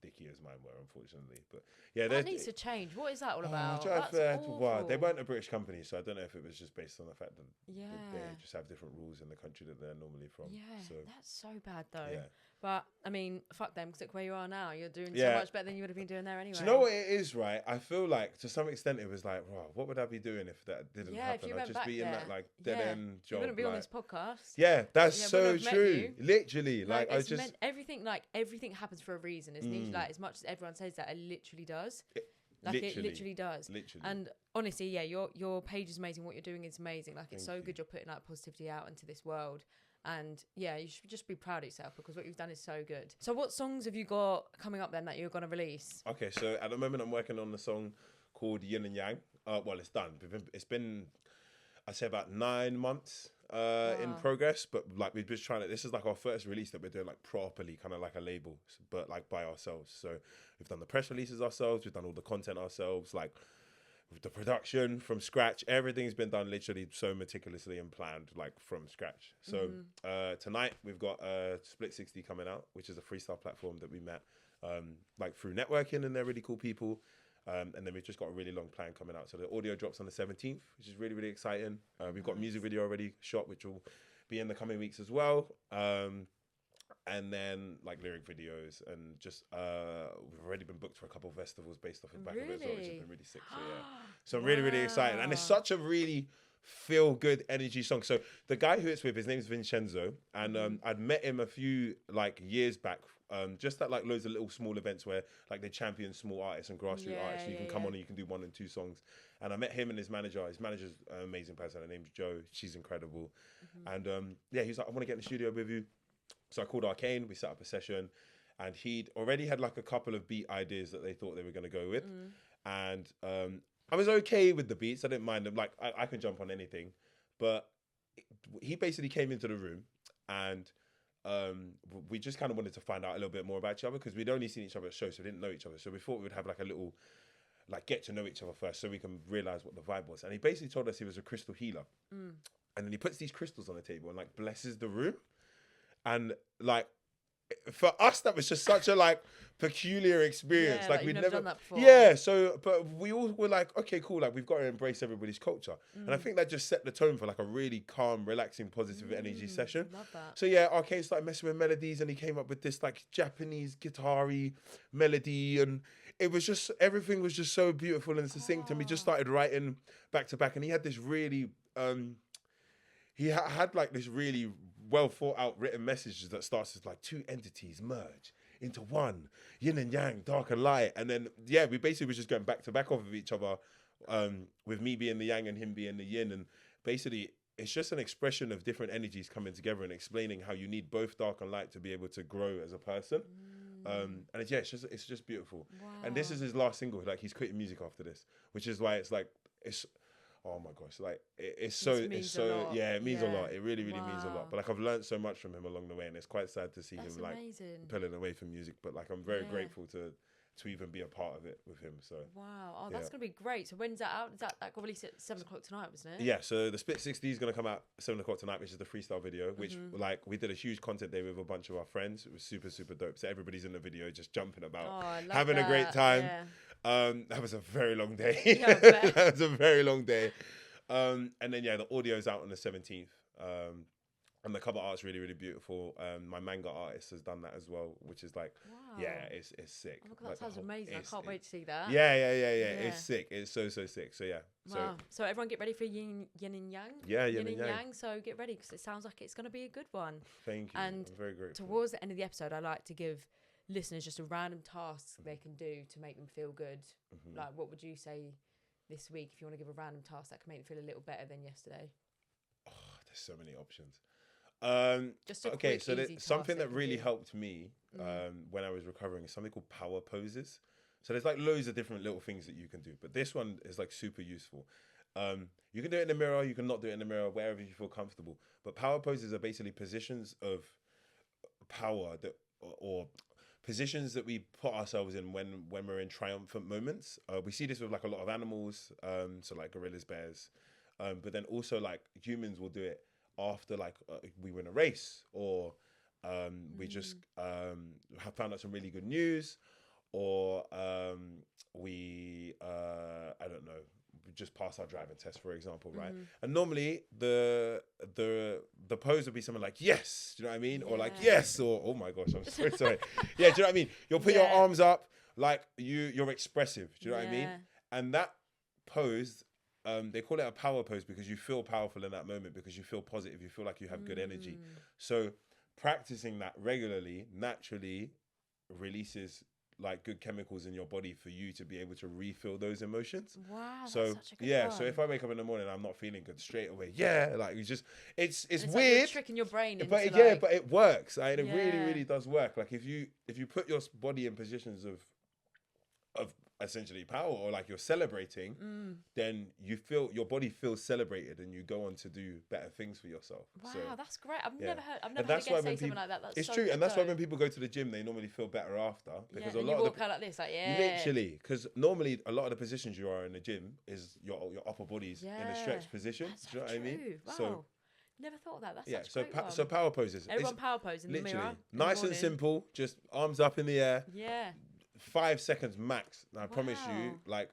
dicky as mine were, unfortunately. But yeah, that needs to change. What is that all about? Well, they weren't a British company, so I don't know if it was just based on the fact that they just have different rules in the country that they're normally from. Yeah, so that's so bad though. Yeah. But I mean, fuck them, because look where you are now. You're doing so much better than you would have been doing there anyway. Do you know what it is, right? I feel like to some extent it was like, wow, what would I be doing if that didn't happen? I'd just be in that like dead end job. You wouldn't be on this podcast. Yeah, that's so true. Literally, like I just everything happens for a reason, isn't it? Like as much as everyone says that, it literally does. It literally does. Literally. And honestly, your page is amazing. What you're doing is amazing. Like it's so good you're putting that positivity out into this world. And yeah, you should just be proud of yourself, because what you've done is so good. So what songs have you got coming up then that you're going to release? Okay, so at the moment I'm working on a song called Yin and Yang. Well, it's done. It's been, I'd say about 9 months in progress, but like we're just trying to, this is like our first release that we're doing like properly, kind of like a label, but like by ourselves. So we've done the press releases ourselves, we've done all the content ourselves, like with the production from scratch. Everything's been done literally so meticulously and planned, like from scratch. So tonight we've got Split60 coming out, which is a freestyle platform that we met like through networking, and they're really cool people. And then we've just got a really long plan coming out. So the audio drops on the 17th, which is really, really exciting. We've got a music video already shot, which will be in the coming weeks as well. And then like lyric videos, and just we've already been booked for a couple of festivals based off the back of it as well, which has been really sick. So yeah, so I'm really, really excited, and it's such a really feel good energy song. So the guy who it's with, his name's Vincenzo, and I'd met him a few like years back, just at like loads of little small events where like they champion small artists and grassroots artists. So you can come on and you can do 1 and 2 songs. And I met him and his manager. His manager's an amazing person. Her name's Jo. She's incredible. And yeah, he was like, I want to get in the studio with you. So I called Arcane, we set up a session, and he'd already had like a couple of beat ideas that they thought they were going to go with. And I was okay with the beats. I didn't mind them. Like, I can jump on anything. But he basically came into the room, and we just kind of wanted to find out a little bit more about each other, because we'd only seen each other at shows, so we didn't know each other. So we thought we would have like a little, like, get to know each other first so we can realize what the vibe was. And he basically told us he was a crystal healer. And then he puts these crystals on the table and like blesses the room. And like, for us, that was just such a like peculiar experience. Yeah, like we'd never done that before. Yeah, so but we all were like, okay, cool, like we've got to embrace everybody's culture. And I think that just set the tone for like a really calm, relaxing, positive energy session. Love that. So yeah, Arcane started messing with melodies, and he came up with this like Japanese guitar-y melody, and it was just, everything was just so beautiful and succinct. And we just started writing back to back, and he had this really had like this really well thought out written messages that starts as like 2 entities merge into one, yin and yang, dark and light. And then yeah, we basically was just going back to back off of each other, with me being the yang and him being the yin. And basically it's just an expression of different energies coming together and explaining how you need both dark and light to be able to grow as a person. And it's just beautiful. Wow. And this is his last single. Like, he's quitting music after this, which is why it's like, it's, oh my gosh, like it means a lot. It really means a lot. But like, I've learned so much from him along the way, and it's quite sad to see him like pulling away from music. But like, I'm very grateful to even be a part of it with him. So wow, that's gonna be great. So when's that out? Is that got released at 7 o'clock tonight, wasn't it? Yeah, so the Split60 is gonna come out 7 o'clock tonight, which is the freestyle video, which like we did a huge content day with a bunch of our friends. It was super dope. So everybody's in the video just jumping about, having a great time. That was a very long day. That was a very long day. And then yeah, the audio's out on the 17th. And the cover art's really beautiful. My manga artist has done that as well, which is like, it's sick. Oh my God, that sounds amazing. I can't wait to see that. Yeah. It's sick. It's so sick. So yeah. Wow. So everyone get ready for yin and yang. Yeah, yin and yang. So get ready, because it sounds like it's going to be a good one. Thank you. And I'm very grateful. Towards the end of the episode, I like to give listeners just a random task they can do to make them feel good. Like, what would you say this week if you want to give a random task that can make them feel a little better than yesterday? Oh, there's so many options. Just a okay, quick, so easy something that really helped me when I was recovering is something called power poses. So there's like loads of different little things that you can do, but this one is like super useful. You can do it in the mirror, you can not do it in the mirror, wherever you feel comfortable. But power poses are basically positions of power that, or positions that we put ourselves in when we're in triumphant moments. We see this with like a lot of animals, so like gorillas, bears, but then also like humans will do it after like we win a race, or we just have found out some really good news, or we I don't know, we just passed our driving test, for example, right? And normally the pose would be something like yes, do you know what I mean? Or like yes, or oh my gosh, I'm so sorry. Yeah, do you know what I mean? You'll put your arms up, like you're expressive, do you know what I mean? And that pose, they call it a power pose because you feel powerful in that moment, because you feel positive, you feel like you have good energy. So practicing that regularly naturally releases like good chemicals in your body for you to be able to refill those emotions. Wow. So that's such a good one. so if I wake up in the morning and I'm not feeling good, straight away, like it's just it's weird. like you're tricking your brain into but like, but it works. It really does work. Like if you put your body in positions of essentially power, or like you're celebrating, then you feel your body feels celebrated, and you go on to do better things for yourself. Wow, So, that's great. I've yeah. never heard a that's guest why say when something people, like that. That's it's so true, good and that's why though. when people go to the gym, they normally feel better after, because a and lot you of walk out like this, like literally, because normally a lot of the positions you are in the gym is your upper body's in a stretched position. That's Do you know what I mean? Wow. So Never thought of that. That's yeah, such a great one. so power poses. Everyone power pose in the literally mirror. nice and simple, just arms up in the air. Yeah. 5 seconds max. And I promise you, like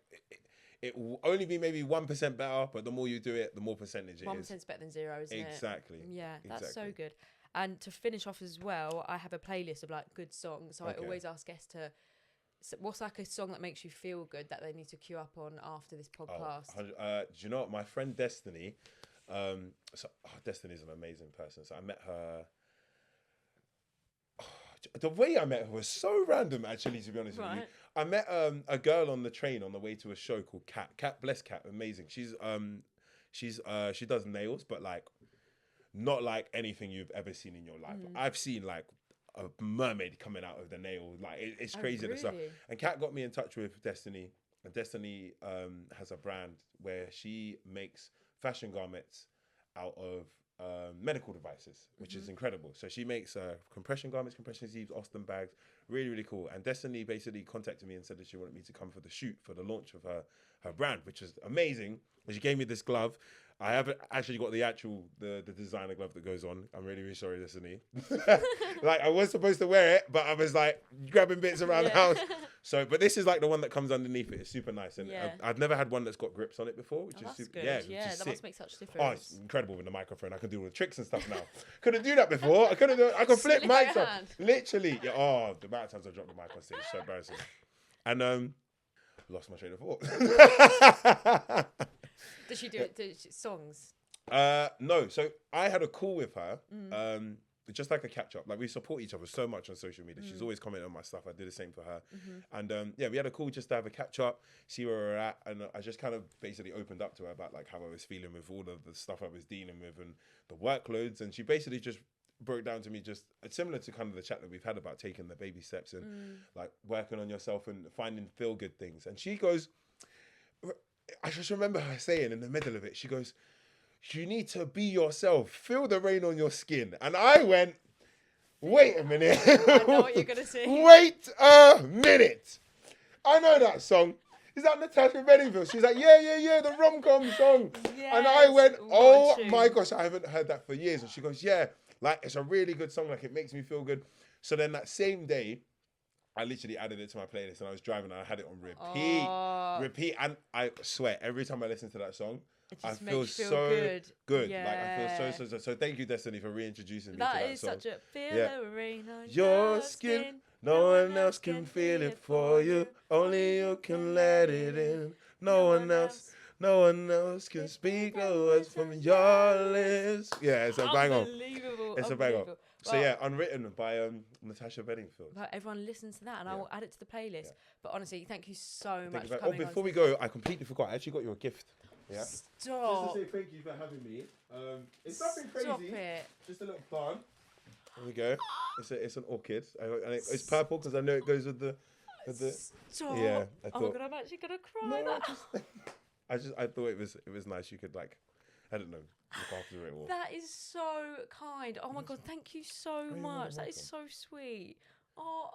it will only be maybe 1% better, but the more you do it, the more percentage it is. 1%'s better than 0, isn't it? Exactly. Yeah, that's so good. And to finish off as well, I have a playlist of like good songs. So I always ask guests to, what's like a song that makes you feel good that they need to queue up on after this podcast? Do you know what? My friend Destiny, Destiny's an amazing person. So I met her. The way I met her was so random, actually, to be honest with you. I met a girl on the train on the way to a show called Cat. Bless Cat, amazing. She does nails, but like not like anything you've ever seen in your life. I've seen like a mermaid coming out of the nail, like it's crazy and stuff. And Cat got me in touch with Destiny, and Destiny has a brand where she makes fashion garments out of medical devices, which is incredible. So she makes compression garments, compression sleeves, Austin bags, really, really cool. And Destiny basically contacted me and said that she wanted me to come for the shoot for the launch of her brand, which is amazing. And she gave me this glove. I haven't actually got the designer glove that goes on. I'm really, really sorry, Destiny. Like I was supposed to wear it, but I was like grabbing bits around the house. So, but this is like the one that comes underneath it. It's super nice, and I've never had one that's got grips on it before, which is super. Good. Yeah, that must make such a difference. Oh, it's incredible with the microphone. I can do all the tricks and stuff now. Couldn't do that before. I couldn't do it. I could flip mics up. Literally. Yeah, oh, the amount of times I dropped the mic on stage, so embarrassing. And lost my train of thought. Does she do it? Songs? No. So I had a call with her. Just like a catch up. Like we support each other so much on social media. She's always commenting on my stuff. I do the same for her. And we had a call just to have a catch up, see where we're at. And I just kind of basically opened up to her about like how I was feeling with all of the stuff I was dealing with and the workloads. And she basically just broke down to me just similar to kind of the chat that we've had about taking the baby steps and like working on yourself and finding feel good things. And she goes, I just remember her saying in the middle of it, she goes, you need to be yourself. Feel the rain on your skin. And I went, wait a minute. I know what you're going to say. Wait a minute. I know that song. Is that Natasha Bedingfield? She's like, yeah, the rom-com song. Yes, and I went, oh my gosh, I haven't heard that for years. And she goes, yeah, like it's a really good song. Like it makes me feel good. So then that same day, I literally added it to my playlist and I was driving and I had it on repeat. And I swear, every time I listen to that song, I feel so good. Yeah. Like I feel so. Thank you, Destiny, for reintroducing me to that song. That is such a feel the rain on your skin. No one else can feel it for you. Only you can let it in. No one else can speak the words from your lips. Yeah, it's a bang on. It's a bang on. So yeah, Unwritten by Natasha Bedingfield. Well, everyone listens to that, and I will add it to the playlist. Yeah. But honestly, thank you so much for coming. Oh, before we go, I completely forgot. I actually got you a gift. Yeah. Stop. Just to say thank you for having me. It's nothing crazy. Stop it. Just a little plant. There we go. It's an orchid. And it's purple because I know it goes with the. Stop. Yeah. Oh my god, I'm actually gonna cry. No, I thought it was nice. You could like, I don't know, look after it all. That is so kind. Oh my god, thank you so much. That is so sweet. Oh.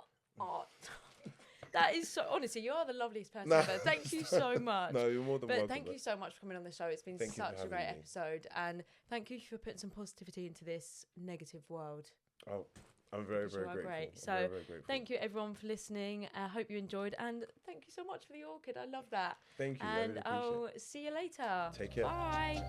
That is so, honestly, you are the loveliest person ever. Thank you so much. No, you're more than welcome. But thank you so much for coming on the show. It's been such a great episode. And thank you for putting some positivity into this negative world. Oh, I'm very, very grateful. Great. So thank you everyone for listening. I hope you enjoyed. And thank you so much for the orchid. I love that. Thank you. And I'll see you later. Take care. Bye.